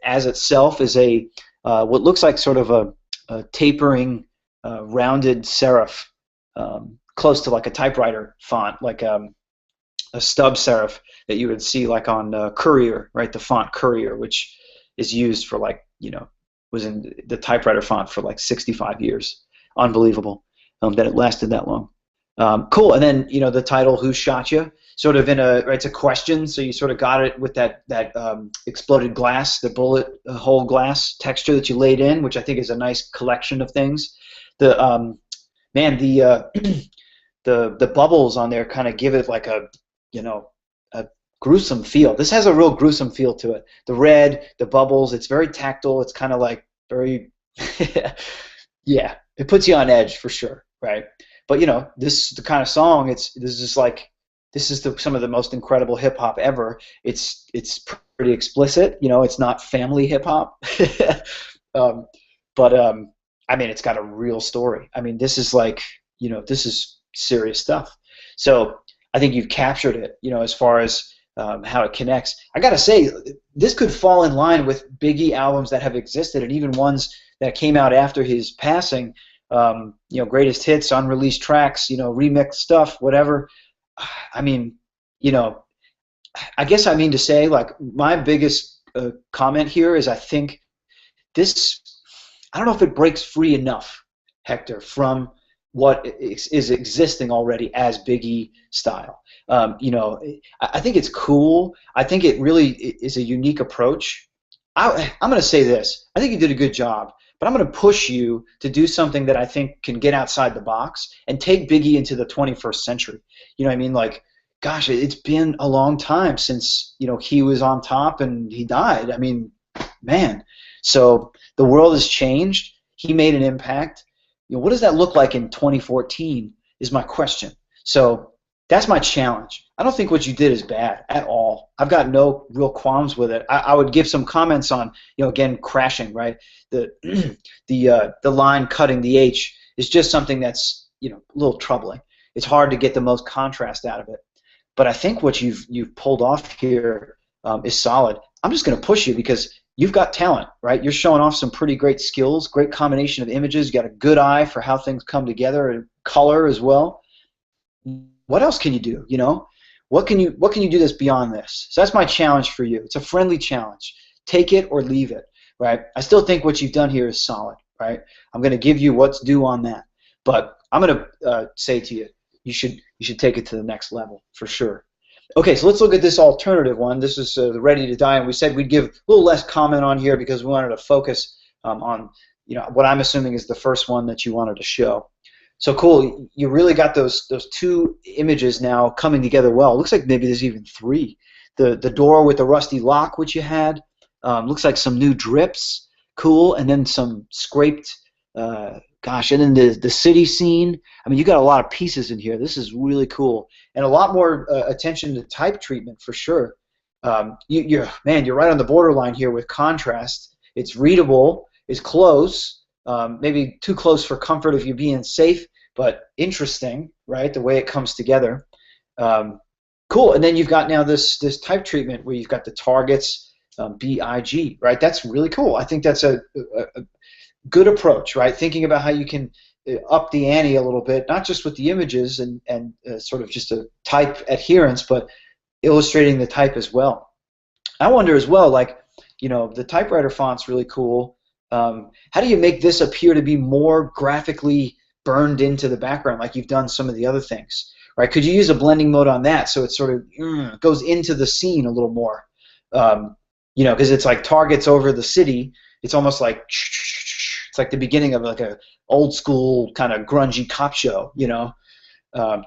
A: as itself is a what looks like sort of a tapering, rounded serif. Close to like a typewriter font, like a stub serif that you would see like on Courier, right? The font Courier, which is used for like, was in the typewriter font for like 65 years. Unbelievable that it lasted that long. Cool, and then the title "Who Shot You?" sort of it's a question, so you sort of got it with that exploded glass, the bullet hole glass texture that you laid in, which I think is a nice collection of things. The the bubbles on there kind of give it like a gruesome feel. This has a real gruesome feel to it. The red, the bubbles, it's very tactile. It's kind of like very, yeah, it puts you on edge for sure, right? But this is the kind of song. This is some of the most incredible hip hop ever. It's pretty explicit. It's not family hip hop, but I mean, it's got a real story. I mean, this is like this is serious stuff. So I think you've captured it, as far as how it connects. I gotta say, this could fall in line with Biggie albums that have existed, and even ones that came out after his passing. Greatest hits, unreleased tracks, remix stuff, whatever. I mean, you know, I guess I mean to say, like, my biggest comment here is I think this, I don't know if it breaks free enough, Hector, from what is existing already as Biggie style. I think it's cool. I think it really is a unique approach. I'm going to say this. I think you did a good job, but I'm going to push you to do something that I think can get outside the box and take Biggie into the 21st century. You know what I mean? Like, gosh, it's been a long time since, he was on top and he died. I mean, man. So the world has changed. He made an impact. What does that look like in 2014 is my question. So that's my challenge. I don't think what you did is bad at all. I've got no real qualms with it. I would give some comments on, again, crashing, right? The the line cutting the H is just something that's, a little troubling. It's hard to get the most contrast out of it. But I think what you've pulled off here is solid. I'm just going to push you because you've got talent, right? You're showing off some pretty great skills, great combination of images. You got a good eye for how things come together, and color as well. What else can you do? What can you do that's beyond this? So that's my challenge for you. It's a friendly challenge. Take it or leave it, right? I still think what you've done here is solid, right? I'm going to give you what's due on that, but I'm going to say to you, you should take it to the next level for sure. Okay, so let's look at this alternative one. This is Ready to Die, and we said we'd give a little less comment on here because we wanted to focus on what I'm assuming is the first one that you wanted to show. So cool, you really got those two images now coming together well. It looks like maybe there's even three. The door with the rusty lock, which you had, looks like some new drips, cool, and then some scraped, and then the city scene. I mean, you got a lot of pieces in here. This is really cool, and a lot more attention to type treatment for sure. You're right on the borderline here with contrast. It's readable, it's close. Maybe too close for comfort if you're being safe, but interesting, right? The way it comes together. Cool. And then you've got now this type treatment where you've got the targets, BIG, right? That's really cool. I think that's a good approach, right? Thinking about how you can up the ante a little bit, not just with the images and sort of just a type adherence, but illustrating the type as well. I wonder as well, like, the typewriter font's really cool. How do you make this appear to be more graphically burned into the background like you've done some of the other things, right? Could you use a blending mode on that so it sort of goes into the scene a little more? Because it's like targets over the city. It's almost like it's like the beginning of like a old school kind of grungy cop show, dun,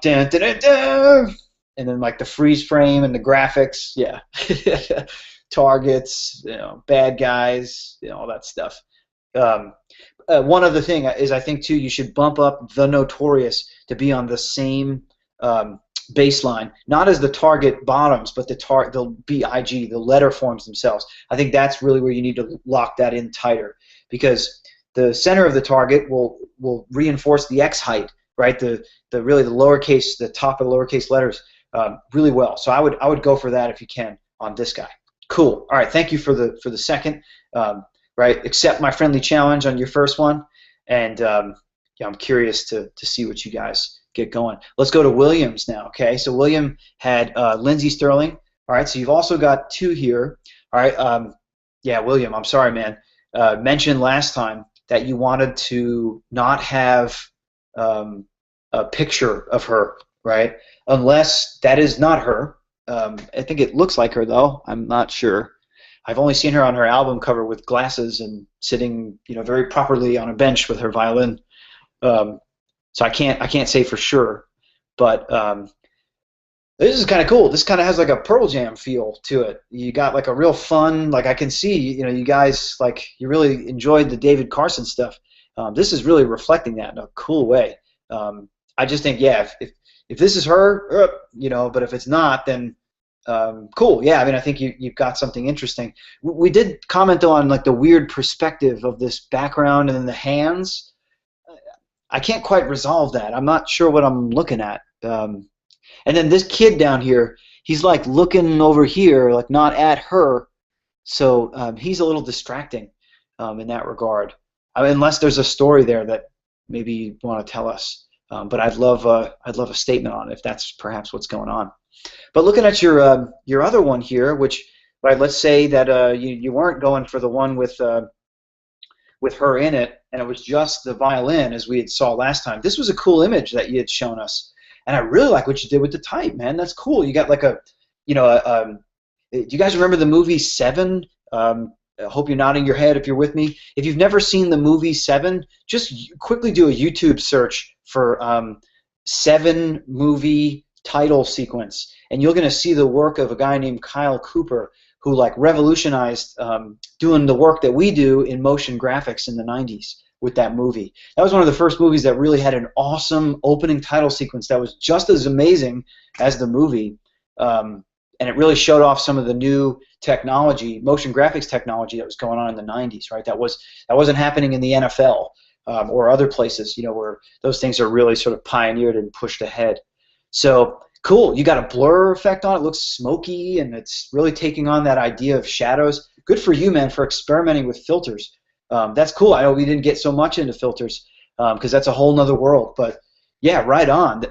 A: dun, dun, dun, and then like the freeze frame and the graphics, yeah. Targets, bad guys, all that stuff. One other thing is I think too you should bump up the Notorious to be on the same baseline, not as the target bottoms, but the BIG, the letter forms themselves. I think that's really where you need to lock that in tighter, because the center of the target will reinforce the X height, right? The lowercase, the top of the lowercase letters really well. So I would go for that if you can on this guy. Cool. All right. Thank you for the second. Right. Accept my friendly challenge on your first one, and I'm curious to see what you guys get going. Let's go to Williams now. Okay. So William had Lindsey Sterling. All right. So you've also got two here. All right. William. I'm sorry, man. Mentioned last time that you wanted to not have a picture of her, right? Unless that is not her. I think it looks like her, though. I'm not sure. I've only seen her on her album cover with glasses and sitting, very properly on a bench with her violin. So I can't say for sure, but this is kind of cool. This kind of has like a Pearl Jam feel to it. You got like a real fun, like I can see, you guys, like, you really enjoyed the David Carson stuff. This is really reflecting that in a cool way. I just think, yeah, if this is her, but if it's not, then cool. Yeah, I mean, I think you've got something interesting. We did comment on like the weird perspective of this background and then the hands. I can't quite resolve that. I'm not sure what I'm looking at. And then this kid down here, he's like looking over here, like not at her. So he's a little distracting in that regard. I mean, unless there's a story there that maybe you want to tell us. But I'd love a statement on it if that's perhaps what's going on. But looking at your other one here, which, right, let's say that you weren't going for the one with her in it, and it was just the violin as we had saw last time. This was a cool image that you had shown us, and I really like what you did with the type, man. That's cool. You got like a, do you guys remember the movie Seven? I hope you're nodding your head if you're with me. If you've never seen the movie Seven, just quickly do a YouTube search for Seven movie title sequence, and you're going to see the work of a guy named Kyle Cooper, who like revolutionized doing the work that we do in motion graphics in the 90s with that movie. That was one of the first movies that really had an awesome opening title sequence that was just as amazing as the movie. And it really showed off some of the new technology, motion graphics technology that was going on in the 90s, right? That wasn't happening in the NFL or other places, where those things are really sort of pioneered and pushed ahead. So cool. You got a blur effect on it. It looks smoky, and it's really taking on that idea of shadows. Good for you, man, for experimenting with filters. That's cool. I know we didn't get so much into filters because that's a whole nother world. But yeah, right on.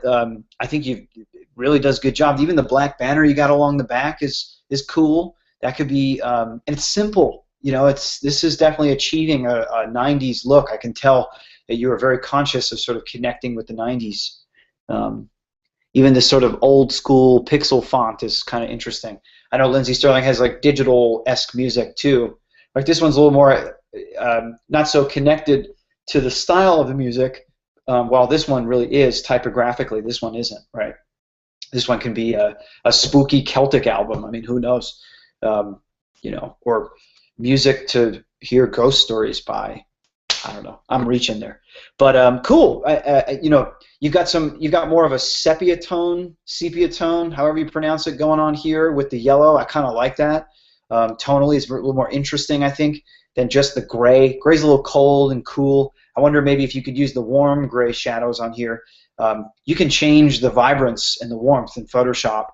A: I think it really does a good job. Even the black banner you got along the back is cool. That could be, and it's simple. This is definitely achieving a 90s look. I can tell that you are very conscious of sort of connecting with the 90s. Even this sort of old school pixel font is kind of interesting. I know Lindsey Sterling has like digital-esque music too. Like this one's a little more not so connected to the style of the music, while this one really is typographically. This one isn't, right? This one can be a spooky Celtic album. I mean, who knows? Or music to hear ghost stories by. I don't know. I'm reaching there, but cool. You've got more of a sepia tone, however you pronounce it, going on here with the yellow. I kind of like that. Tonally, it's a little more interesting, I think, than just the gray. Gray's a little cold and cool. I wonder maybe if you could use the warm gray shadows on here. You can change the vibrance and the warmth in Photoshop.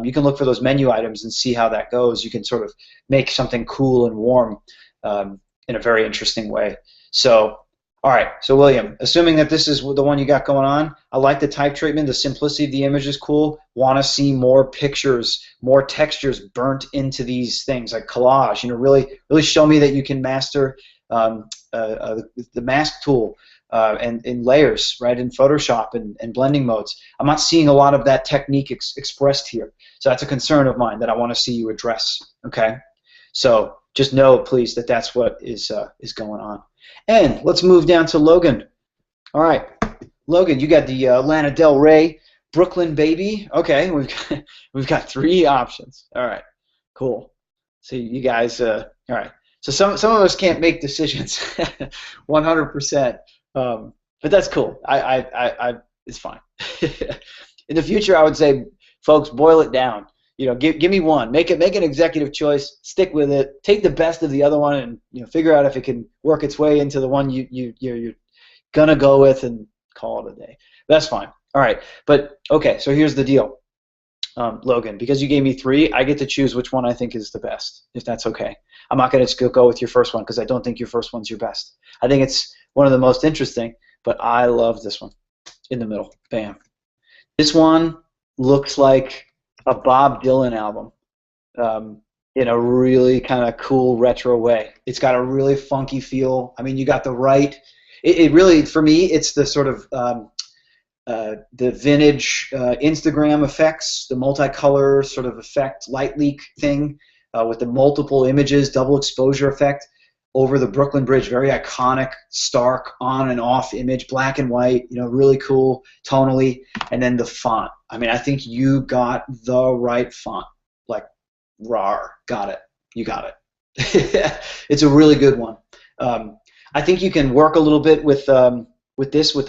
A: You can look for those menu items and see how that goes. You can sort of make something cool and warm in a very interesting way. So, all right. So, William, assuming that this is the one you got going on, I like the type treatment. The simplicity of the image is cool. Want to see more pictures, more textures burnt into these things, like collage. Really show me that you can master the mask tool and in layers, right, in Photoshop and blending modes. I'm not seeing a lot of that technique expressed here. So that's a concern of mine that I want to see you address. Okay. So just know, please, that that's what is going on. And let's move down to Logan. All right, Logan, you got the Lana Del Rey, Brooklyn Baby. Okay, we've got 3 options. All right, cool. So you guys, all right. So some of us can't make decisions 100%, but that's cool. I it's fine. In the future, I would say, folks, boil it down. Give me one. Make an executive choice. Stick with it. Take the best of the other one, and figure out if it can work its way into the one you're gonna go with, and call it a day. That's fine. All right. But okay. So here's the deal, Logan. Because you gave me 3, I get to choose which one I think is the best. If that's okay. I'm not gonna just go with your first one because I don't think your first one's your best. I think it's one of the most interesting, but I love this one in the middle. Bam. This one looks like a Bob Dylan album in a really kind of cool retro way. It's got a really funky feel. I mean, you got the right. It really, for me, it's the sort of the vintage Instagram effects, the multicolor sort of effect, light leak thing with the multiple images, double exposure effect over the Brooklyn Bridge. Very iconic, stark on and off image, black and white. Really cool tonally, and then the font. I mean, I think you got the right font. Like, rawr, got it. You got it. It's a really good one. I think you can work a little bit with the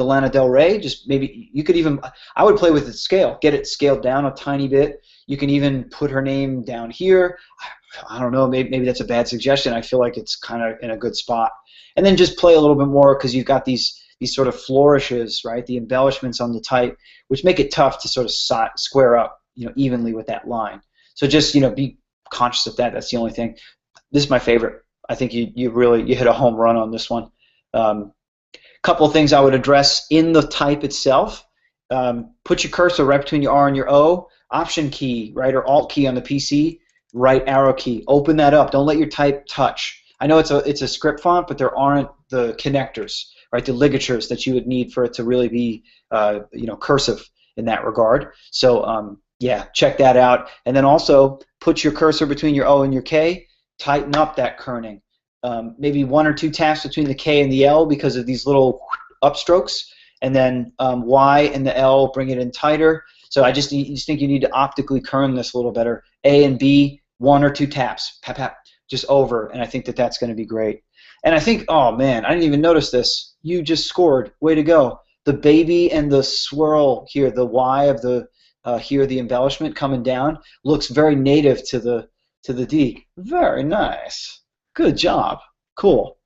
A: Lana Del Rey. Just maybe you could even. I would play with its scale. Get it scaled down a tiny bit. You can even put her name down here. I don't know. Maybe that's a bad suggestion. I feel like it's kind of in a good spot. And then just play a little bit more because you've got these these sort of flourishes, right? The embellishments on the type, which make it tough to sort of square up, evenly with that line. So just, be conscious of that. That's the only thing. This is my favorite. I think you really hit a home run on this one. Couple of things I would address in the type itself. Put your cursor right between your R and your O. Option key, right, or Alt key on the PC. Right arrow key. Open that up. Don't let your type touch. I know it's a script font, but there aren't the connectors, right? The ligatures that you would need for it to really be, cursive in that regard. So yeah, check that out. And then also put your cursor between your O and your K. Tighten up that kerning. Maybe 1 or 2 taps between the K and the L because of these little upstrokes. And then Y and the L, bring it in tighter. So I just think you need to optically kern this a little better. A and B, 1 or 2 taps, pap, pap, just over, and I think that's going to be great. And I think, oh man, I didn't even notice this. You just scored. Way to go. The baby and the swirl here, the Y of the here, the embellishment coming down, looks very native to the D. Very nice. Good job. Cool.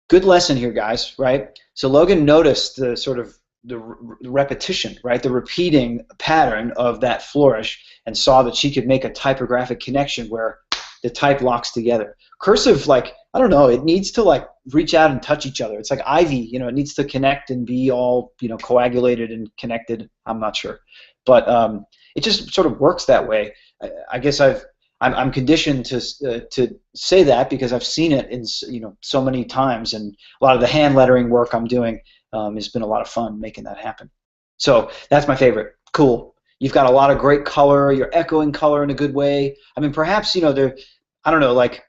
A: Good lesson here, guys. Right. So Logan noticed the sort of the repetition, right, the repeating pattern of that flourish, and saw that she could make a typographic connection where the type locks together. Cursive, like, I don't know, it needs to like reach out and touch each other. It's like ivy, it needs to connect and be all, coagulated and connected. I'm not sure, but it just sort of works that way. I guess I'm conditioned to say that because I've seen it in so many times, and a lot of the hand lettering work I'm doing has been a lot of fun making that happen. So that's my favorite. Cool. You've got a lot of great color. You're echoing color in a good way. I mean, perhaps they're, I don't know, like,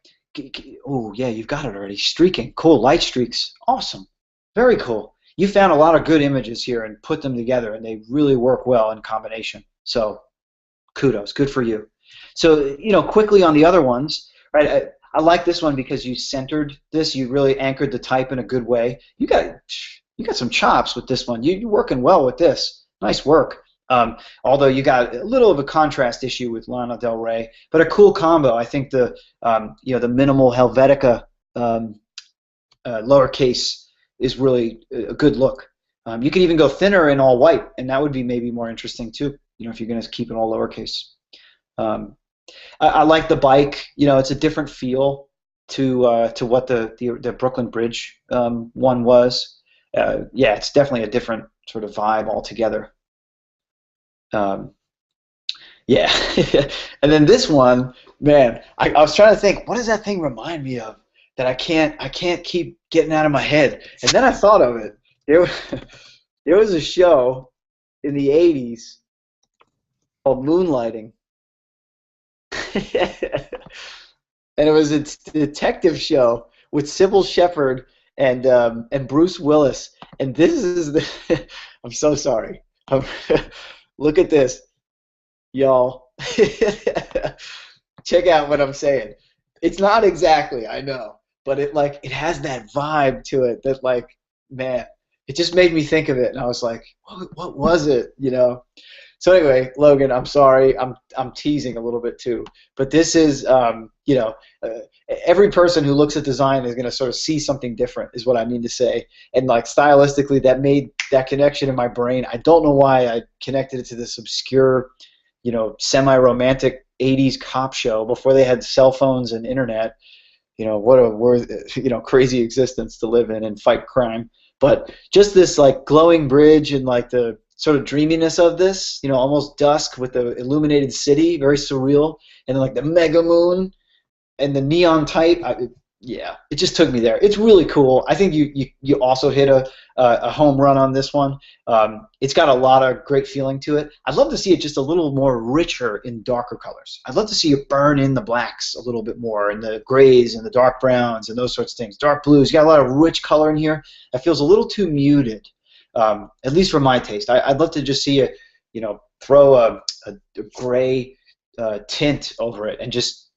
A: oh yeah, you've got it already. Streaking. Cool. Light streaks. Awesome. Very cool. You found a lot of good images here and put them together, and they really work well in combination. So kudos. Good for you. So, quickly on the other ones, right, I like this one because you centered this. You really anchored the type in a good way. You got some chops with this one. You're working well with this. Nice work. Although you got a little of a contrast issue with Lana Del Rey, but a cool combo. I think the the minimal Helvetica lowercase is really a good look. You can even go thinner in all white, and that would be maybe more interesting too. If you're going to keep it all lowercase. I like the bike. It's a different feel to what the Brooklyn Bridge one was. Yeah, it's definitely a different sort of vibe altogether. Yeah, and then this one, man, I was trying to think, what does that thing remind me of that I can't keep getting out of my head? And then I thought of it. There was a show in the '80s called Moonlighting. And it was a detective show with Sybil Shepherd and Bruce Willis. And this is the I'm so sorry. Look at this, y'all. Check out what I'm saying. It's not exactly, I know, but it has that vibe to it that, like, man, it just made me think of it, and I was like, what was it, So anyway, Logan, I'm sorry, I'm teasing a little bit too, but this is, every person who looks at design is going to sort of see something different, is what I mean to say, and like stylistically, that made that connection in my brain. I don't know why I connected it to this obscure, semi-romantic '80s cop show before they had cell phones and internet. What a crazy existence to live in and fight crime. But just this like glowing bridge and like the sort of dreaminess of this, almost dusk with the illuminated city, very surreal, and then like the mega moon and the neon type. Yeah, it just took me there. It's really cool. I think you also hit a home run on this one. It's got a lot of great feeling to it. I'd love to see it just a little more richer in darker colors. I'd love to see it burn in the blacks a little bit more, and the grays and the dark browns and those sorts of things. Dark blues. You got a lot of rich color in here. That feels a little too muted, at least for my taste. I'd love to just see it, throw a gray tint over it and just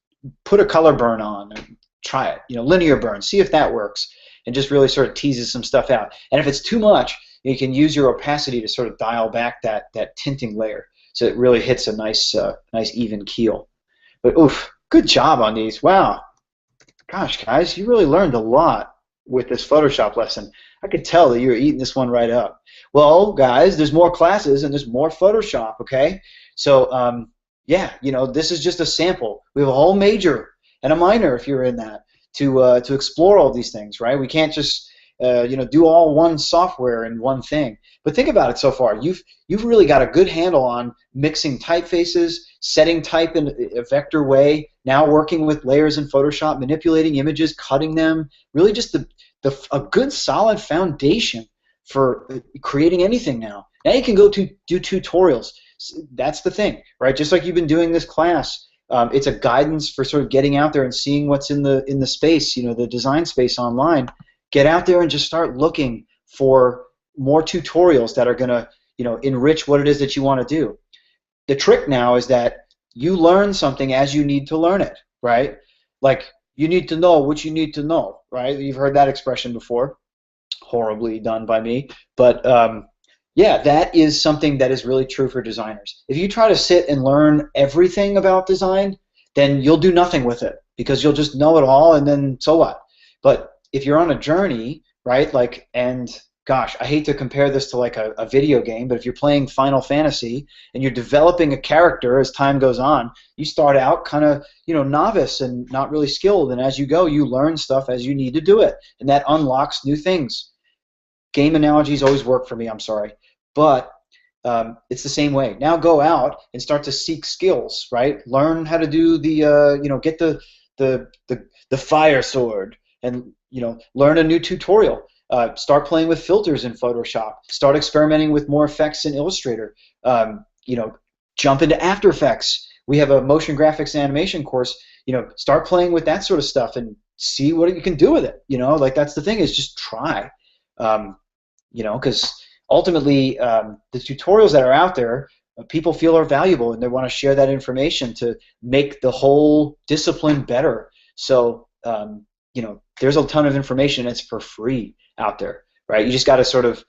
A: put a color burn on and try it, linear burn, see if that works, and just really sort of teases some stuff out. And if it's too much, you can use your opacity to sort of dial back that tinting layer, so it really hits a nice even keel. But oof, good job on these. Wow, gosh, guys, you really learned a lot with this Photoshop lesson. I could tell that you're eating this one right up. Well, guys, there's more classes and there's more Photoshop, okay? So, yeah, you know, this is just a sample. We have a whole major and a minor if you're in that to explore all these things, right? We can't just you know, do all one software and one thing. But think about it so far. You've really got a good handle on mixing typefaces, setting type in a vector way, now working with layers in Photoshop, manipulating images, cutting them, really just a good solid foundation for creating anything now. Now you can go to do tutorials. That's the thing, right? Just like you've been doing this class, it's a guidance for sort of getting out there and seeing what's in the space, you know, the design space online. Get out there and just start looking for more tutorials that are going to, you know, enrich what it is that you want to do. The trick now is that you learn something as you need to learn it, right? Like, you need to know what you need to know, right? You've heard that expression before. Horribly done by me. But yeah, that is something that is really true for designers. If you try to sit and learn everything about design, then you'll do nothing with it because you'll just know it all, and then so what? But if you're on a journey, right, like, and gosh, I hate to compare this to like a video game, but if you're playing Final Fantasy and you're developing a character as time goes on, you start out kind of, you know, novice and not really skilled, and as you go, you learn stuff as you need to do it, and that unlocks new things. Game analogies always work for me, I'm sorry, but it's the same way. Now go out and start to seek skills, right? Learn how to do the, you know, get the fire sword, and you know, learn a new tutorial. Start playing with filters in Photoshop. Start experimenting with more effects in Illustrator. You know, jump into After Effects. We have a motion graphics and animation course. You know, start playing with that sort of stuff and see what you can do with it. You know, like that's the thing, is just try. You know, because ultimately the tutorials that are out there, people feel are valuable, and they want to share that information to make the whole discipline better. So you know, there's a ton of information that's for free out there, right? You just got to sort of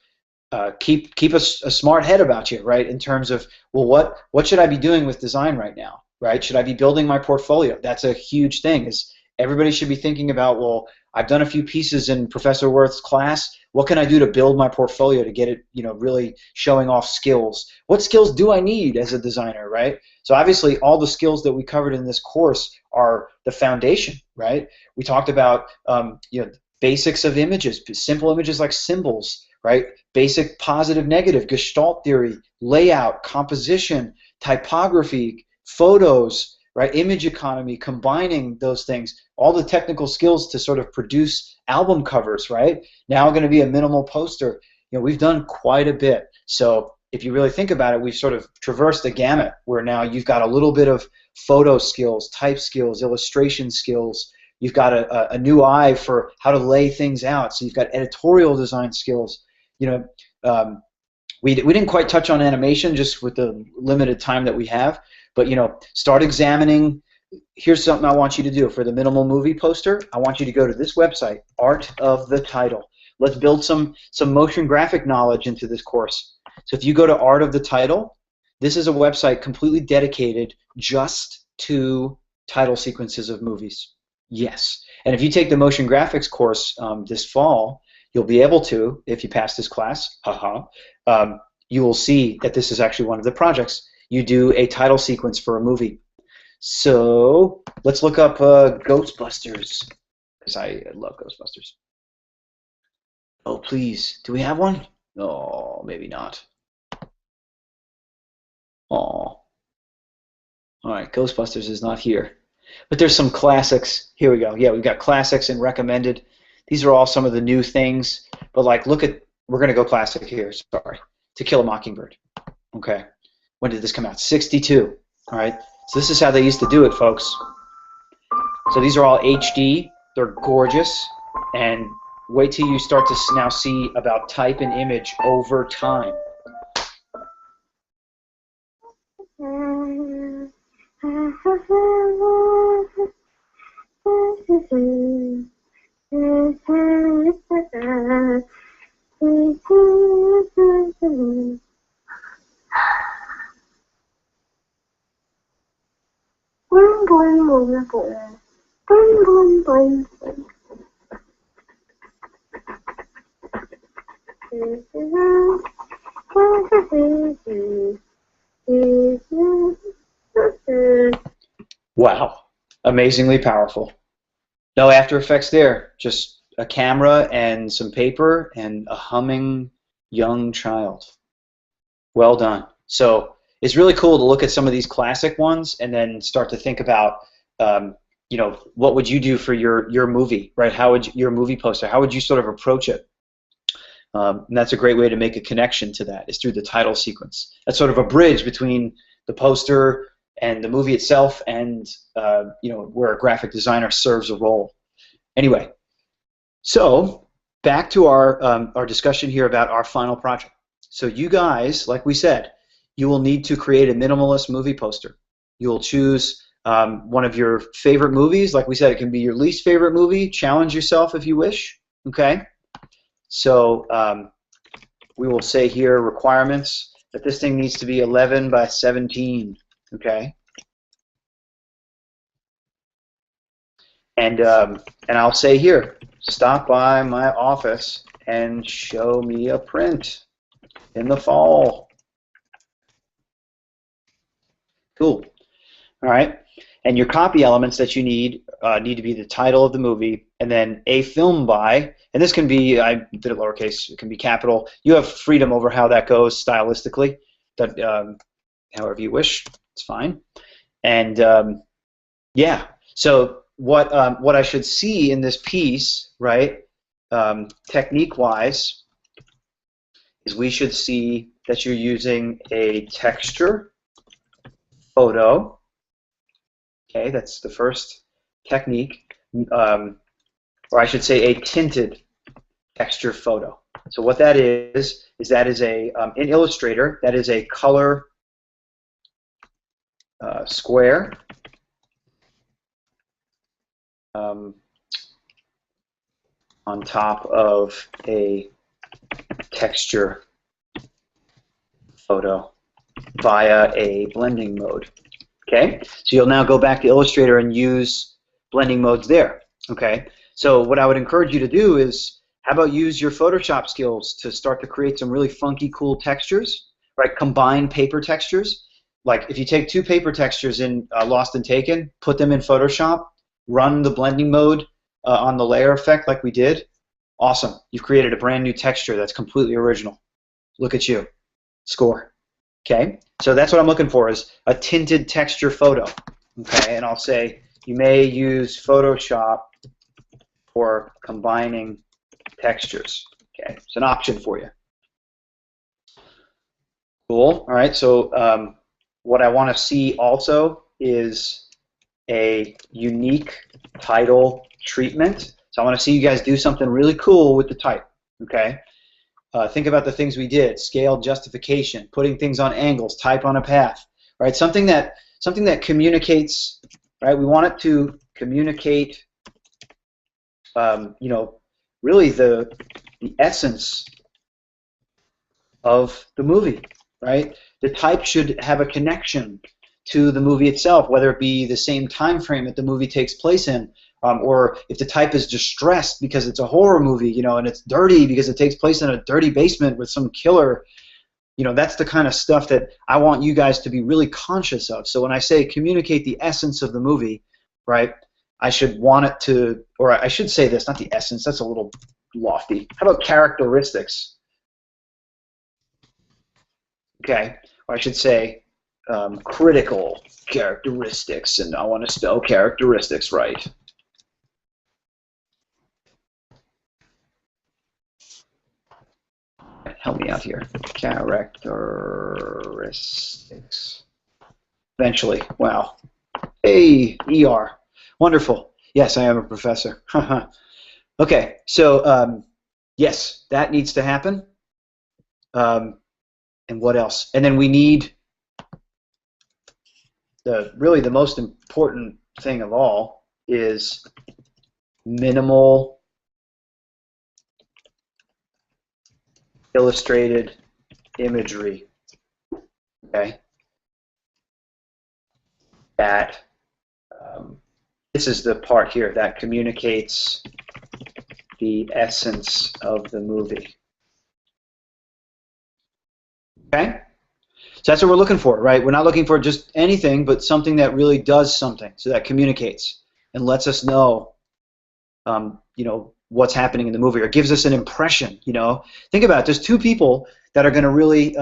A: keep a smart head about you, right? In terms of, well, what should I be doing with design right now, right? Should I be building my portfolio? That's a huge thing. Is everybody should be thinking about, well, I've done a few pieces in Professor Worth's class. What can I do to build my portfolio to get it, you know, really showing off skills? What skills do I need as a designer, right? So obviously, all the skills that we covered in this course are the foundation, right? We talked about, you know, basics of images, simple images like symbols, right? Basic positive, negative, Gestalt theory, layout, composition, typography, photos, right? Image economy, combining those things, all the technical skills to sort of produce album covers, right? Now going to be a minimal poster. You know, we've done quite a bit. So if you really think about it, we've sort of traversed the gamut where now you've got a little bit of photo skills, type skills, illustration skills. You've got a new eye for how to lay things out. So you've got editorial design skills. You know, we didn't quite touch on animation just with the limited time that we have. But, you know, start examining. Here's something I want you to do for the minimal movie poster. I want you to go to this website, Art of the Title. Let's build some motion graphic knowledge into this course. So if you go to Art of the Title, this is a website completely dedicated just to title sequences of movies. Yes. And if you take the motion graphics course this fall, you'll be able to, if you pass this class, you will see that this is actually one of the projects. You do a title sequence for a movie. So let's look up Ghostbusters, because I love Ghostbusters. Oh, please. Do we have one? Oh, maybe not. Oh. All right, Ghostbusters is not here. But there's some classics. Here we go. Yeah, we've got classics and recommended. These are all some of the new things. But like, look at, we're going to go classic here. Sorry. To Kill a Mockingbird. Okay. When did this come out? 62. All right. So this is how they used to do it, folks. So these are all HD. They're gorgeous. And wait till you start to now see about type and image over time. Wow, amazingly powerful. No After Effects there, just a camera and some paper and a humming young child. Well done. So it's really cool to look at some of these classic ones and then start to think about, you know, what would you do for your movie, right? How would your movie poster? How would you sort of approach it? And that's a great way to make a connection to that, is through the title sequence. That's sort of a bridge between the poster and the movie itself, and you know, where a graphic designer serves a role. Anyway, so back to our discussion here about our final project. So you guys, like we said, you will need to create a minimalist movie poster. You will choose one of your favorite movies. Like we said, it can be your least favorite movie. Challenge yourself if you wish. Okay. So we will say here requirements that this thing needs to be 11 by 17. Okay. And I'll say here, stop by my office and show me a print in the fall. Cool. All right. And your copy elements that you need to be the title of the movie, and then a film by, and this can be, I did it lowercase, it can be capital. You have freedom over how that goes stylistically, that however you wish, it's fine. And yeah, so what I should see in this piece, right, technique-wise, is we should see that you're using a texture photo. Okay, that's the first technique, or I should say a tinted texture photo. So what that is that is a, in Illustrator, that is a color square on top of a texture photo via a blending mode. Okay, so you'll now go back to Illustrator and use blending modes there. Okay, so what I would encourage you to do is, how about use your Photoshop skills to start to create some really funky, cool textures, right? Combine paper textures. Like if you take two paper textures in Lost and Taken, put them in Photoshop, run the blending mode on the layer effect like we did. Awesome, you've created a brand new texture that's completely original. Look at you, score. Okay, so that's what I'm looking for, is a tinted texture photo. Okay, and I'll say you may use Photoshop for combining textures. Okay, it's an option for you. Cool. All right, so what I want to see also is a unique title treatment. So I want to see you guys do something really cool with the type. Okay. Think about the things we did: scale, justification, putting things on angles, type on a path, right? Something that communicates, right? We want it to communicate, you know, really the essence of the movie, right? The type should have a connection to the movie itself, whether it be the same time frame that the movie takes place in, or if the type is distressed because it's a horror movie, you know, and it's dirty because it takes place in a dirty basement with some killer. You know, that's the kind of stuff that I want you guys to be really conscious of. So when I say communicate the essence of the movie, right, I should want it to, or I should say this, not the essence, that's a little lofty. How about characteristics? Okay, or I should say critical characteristics, and I want to spell characteristics right. Help me out here. Characteristics. Eventually. Wow. Hey, ER. Wonderful. Yes, I am a professor. Okay, so yes, that needs to happen. And what else? And then we need really the most important thing of all is minimal illustrated imagery. Okay, that this is the part here that communicates the essence of the movie. Okay? So that's what we're looking for, right? We're not looking for just anything, but something that really does something, so that communicates and lets us know, you know, what's happening in the movie, or gives us an impression. You know, think about it. There's two people that are going to really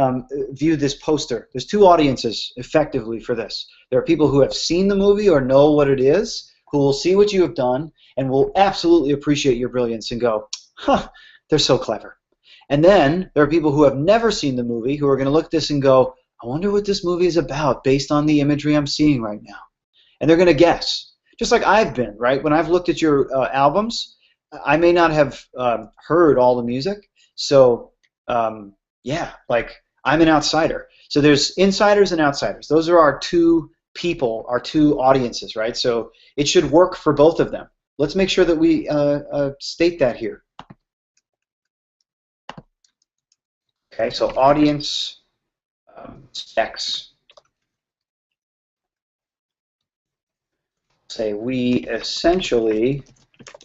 A: view this poster. There's two audiences effectively for this. There are people who have seen the movie or know what it is, who will see what you have done and will absolutely appreciate your brilliance and go, huh, they're so clever. And then there are people who have never seen the movie who are going to look at this and go, I wonder what this movie is about based on the imagery I'm seeing right now. And they're going to guess. Just like I've been, right? When I've looked at your albums, I may not have heard all the music. So, yeah, like I'm an outsider. So there's insiders and outsiders. Those are our two people, our two audiences, right? So it should work for both of them. Let's make sure that we state that here. Okay, so audience specs. Say we essentially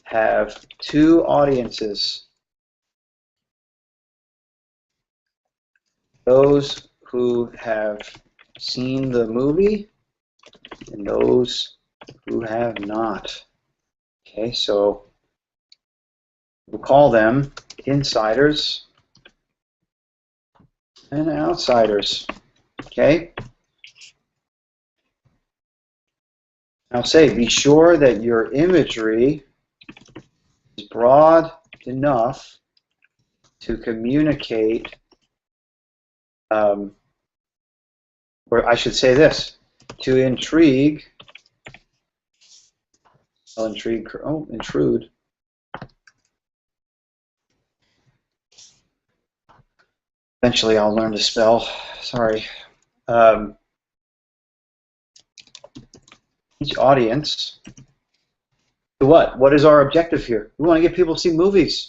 A: have two audiences. Those who have seen the movie and those who have not. Okay, so we'll call them insiders and outsiders. Okay? Now say, be sure that your imagery is broad enough to communicate, or I should say this, to intrude. Eventually I'll learn to spell, sorry. Each audience, to what? What is our objective here? We want to get people to see movies.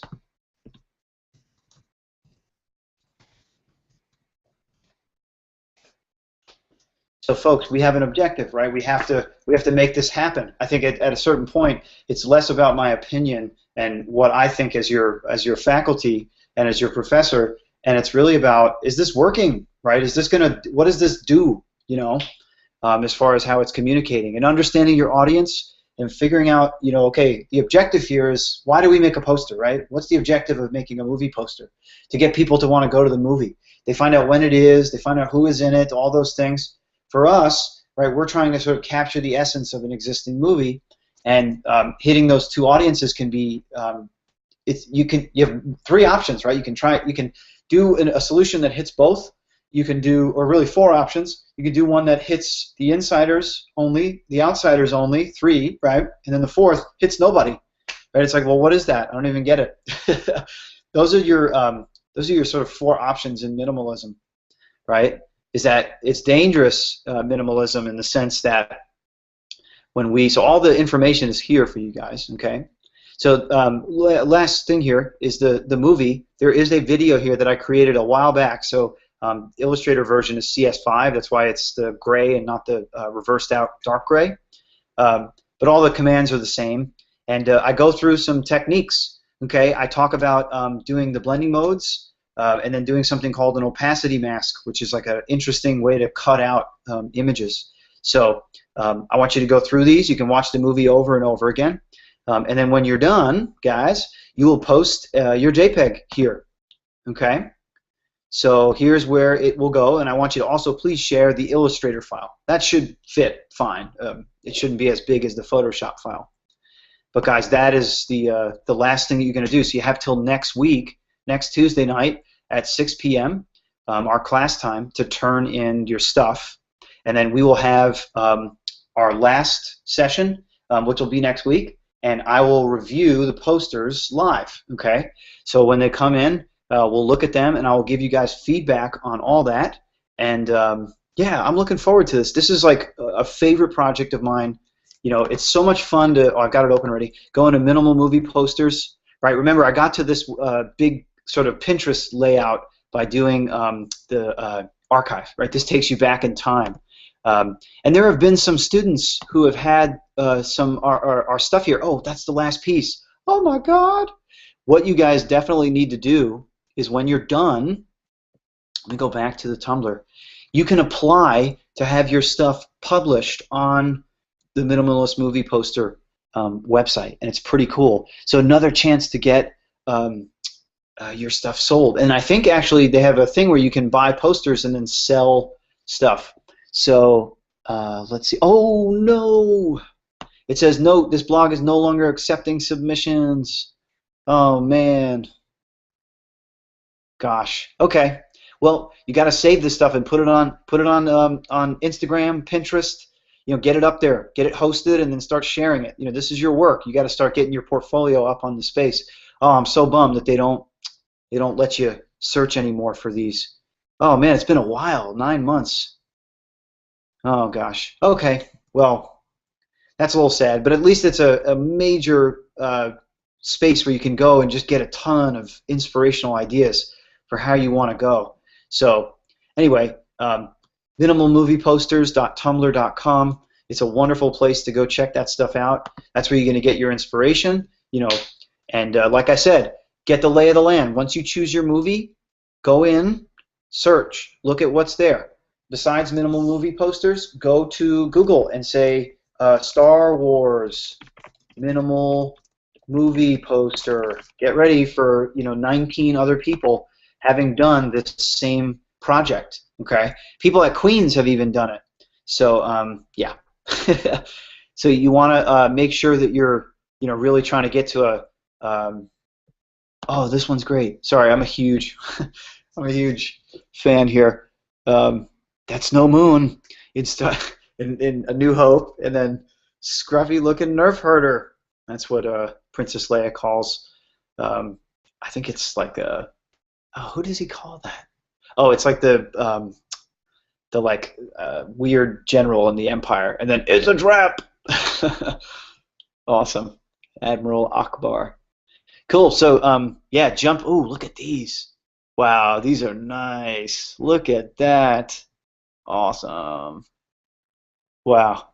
A: So folks, we have an objective, right? We have to make this happen. I think at a certain point, it's less about my opinion and what I think as your faculty and as your professor, and it's really about, is this working, right? Is this gonna, what does this do, you know, as far as how it's communicating, and understanding your audience and figuring out, you know, okay, the objective here is, why do we make a poster, right? What's the objective of making a movie poster? To get people to want to go to the movie. They find out when it is, they find out who is in it, all those things. For us, right, we're trying to sort of capture the essence of an existing movie, and hitting those two audiences can be, you have three options, right? You can do a solution that hits both. You can do, or really four options. You can do one that hits the insiders only, the outsiders only, three, right? And then the fourth hits nobody, right? It's like, well, what is that? I don't even get it. Those are your sort of four options in minimalism, right? Is that it's dangerous minimalism in the sense that so all the information is here for you guys, okay? So last thing here is the movie. There is a video here that I created a while back. So Illustrator version is CS5. That's why it's the gray and not the reversed out dark gray. But all the commands are the same. And I go through some techniques. Okay, I talk about doing the blending modes and then doing something called an opacity mask, which is like an interesting way to cut out images. So I want you to go through these. You can watch the movie over and over again. And then when you're done, guys, you will post your JPEG here. Okay? So here's where it will go, and I want you to also please share the Illustrator file. That should fit fine. It shouldn't be as big as the Photoshop file. But guys, that is the last thing that you're going to do. So you have till next week, next Tuesday night at 6 p.m., our class time, to turn in your stuff. And then we will have our last session, which will be next week, and I will review the posters live. Okay? So when they come in, we'll look at them, and I will give you guys feedback on all that. And yeah, I'm looking forward to this. This is like a favorite project of mine. You know, it's so much fun to, oh, I've got it open already, go into minimal movie posters, right? Remember, I got to this big sort of Pinterest layout by doing the archive, right? This takes you back in time. And there have been some students who have had some our stuff here. Oh, that's the last piece. Oh my God. What you guys definitely need to do is when you're done Let me go back to the Tumblr. You can apply to have your stuff published on the Minimalist Movie Poster website, and it's pretty cool. So another chance to get your stuff sold. And I think actually they have a thing where you can buy posters and then sell stuff. So let's see. Oh no! It says, note, this blog is no longer accepting submissions. Oh man. Gosh. Okay. Well, you got to save this stuff and put it on Instagram, Pinterest. You know, get it up there, get it hosted, and then start sharing it. You know, this is your work. You got to start getting your portfolio up on the space. Oh, I'm so bummed that they don't let you search anymore for these. Oh man, it's been a while, 9 months. Oh gosh. Okay. Well, that's a little sad, but at least it's a major space where you can go and just get a ton of inspirational ideas for how you want to go. So anyway, minimalmovieposters.tumblr.com. It's a wonderful place to go check that stuff out. That's where you're going to get your inspiration, you know. And like I said, get the lay of the land. Once you choose your movie, go in, search, look at what's there. Besides Minimal Movie Posters, go to Google and say Star Wars Minimal Movie Poster. Get ready for 19 other people having done this same project. Okay, people at Queens have even done it. So yeah, so you want to make sure that you're really trying to get to a oh, this one's great. Sorry, I'm a huge I'm a huge fan here. That's No Moon in A New Hope, and then scruffy looking nerf herder. That's what Princess Leia calls. I think it's like a who does he call that? Oh, it's like the weird general in the Empire, and then it's a trap. Awesome, Admiral Akbar. Cool. So yeah, jump. Ooh, look at these. Wow, these are nice. Look at that. Awesome. Wow.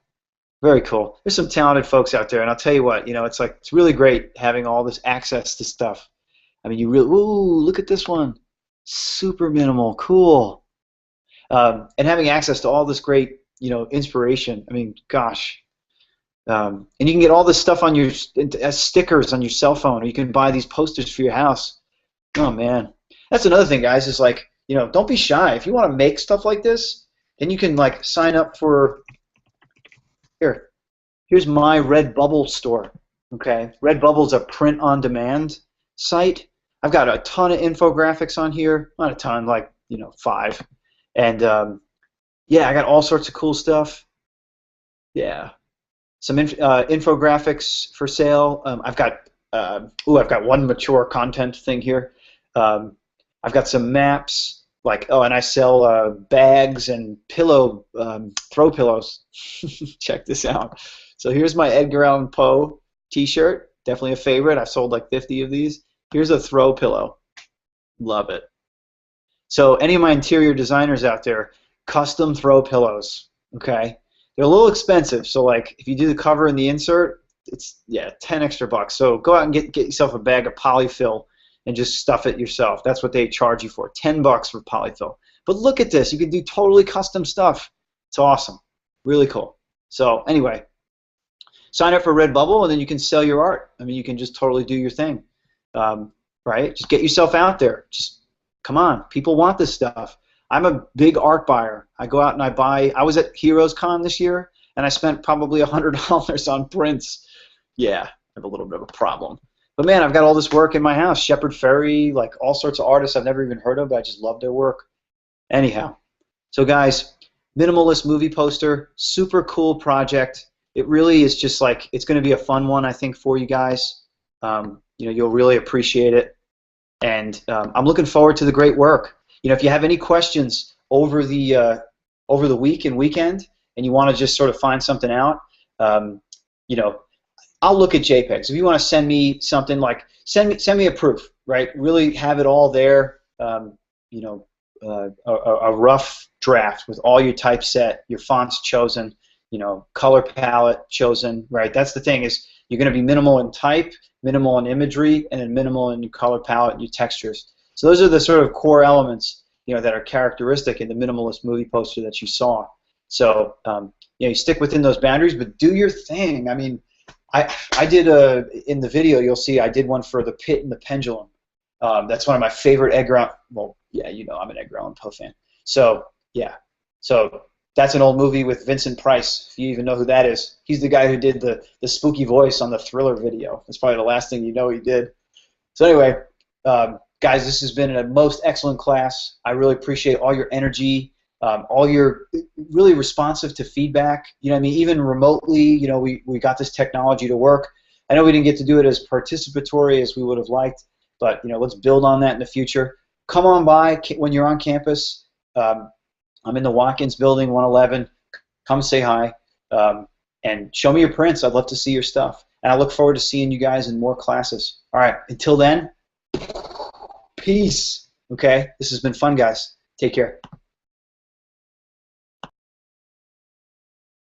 A: Very cool. There's some talented folks out there, and I'll tell you what, it's really great having all this access to stuff. I mean, ooh, look at this one. Super minimal, cool. And having access to all this great, inspiration. I mean, gosh. And you can get all this stuff on as stickers on your cell phone, or you can buy these posters for your house. Oh man, that's another thing, guys. Is like, don't be shy. If you want to make stuff like this, then you can sign up for. Here's my Redbubble store. Okay, Redbubble's a print-on-demand site. I've got a ton of infographics on here. Not a ton, 5. And yeah, I got all sorts of cool stuff. Yeah, some infographics for sale. I've got one mature content thing here. I've got some maps. And I sell bags and throw pillows. Check this out. So here's my Edgar Allan Poe T-shirt. Definitely a favorite. I've sold 50 of these. Here's a throw pillow. Love it. So any of my interior designers out there, custom throw pillows. Okay, they're a little expensive. So if you do the cover and the insert, it's 10 extra bucks. So go out and get yourself a bag of polyfill and just stuff it yourself. That's what they charge you for, 10 bucks for polyfill. But look at this, you can do totally custom stuff. It's awesome, really cool. So anyway, sign up for Redbubble and then you can sell your art. I mean, you can just totally do your thing, right? Just get yourself out there. Just come on, people want this stuff. I'm a big art buyer. I go out and I buy. I was at Heroes Con this year and I spent probably $100 on prints. Yeah, I have a little bit of a problem. But man, I've got all this work in my house. Shepard Fairey, all sorts of artists I've never even heard of, but I just love their work. Anyhow, so guys, Minimalist Movie Poster, super cool project. It really is just it's going to be a fun one, I think, for you guys. You'll really appreciate it, and I'm looking forward to the great work. If you have any questions over the week and weekend, and you want to just sort of find something out, I'll look at JPEGs. If you want to send me something, send me a proof, right? Really have it all there, a rough draft with all your typeset, your fonts chosen, color palette chosen, right? That's the thing, is you're going to be minimal in type, minimal in imagery, and then minimal in your color palette and your textures. So those are the sort of core elements. that are characteristic in the minimalist movie poster that you saw. So you stick within those boundaries, but do your thing. I mean, I did in the video you'll see I did one for the Pit and the Pendulum. That's one of my favorite Edgar Allan. Well, yeah, I'm an Edgar Allan Poe fan. So yeah, so that's an old movie with Vincent Price. If you even know who that is, he's the guy who did the spooky voice on the Thriller video. That's probably the last thing you know he did. So anyway, guys, this has been a most excellent class. I really appreciate all your energy, all your really responsive to feedback. I mean, even remotely, we got this technology to work. I know we didn't get to do it as participatory as we would have liked, but let's build on that in the future. Come on by when you're on campus. I'm in the Watkins Building, 111. Come say hi and show me your prints. I'd love to see your stuff. And I look forward to seeing you guys in more classes. All right, until then, peace. Okay, this has been fun, guys. Take care.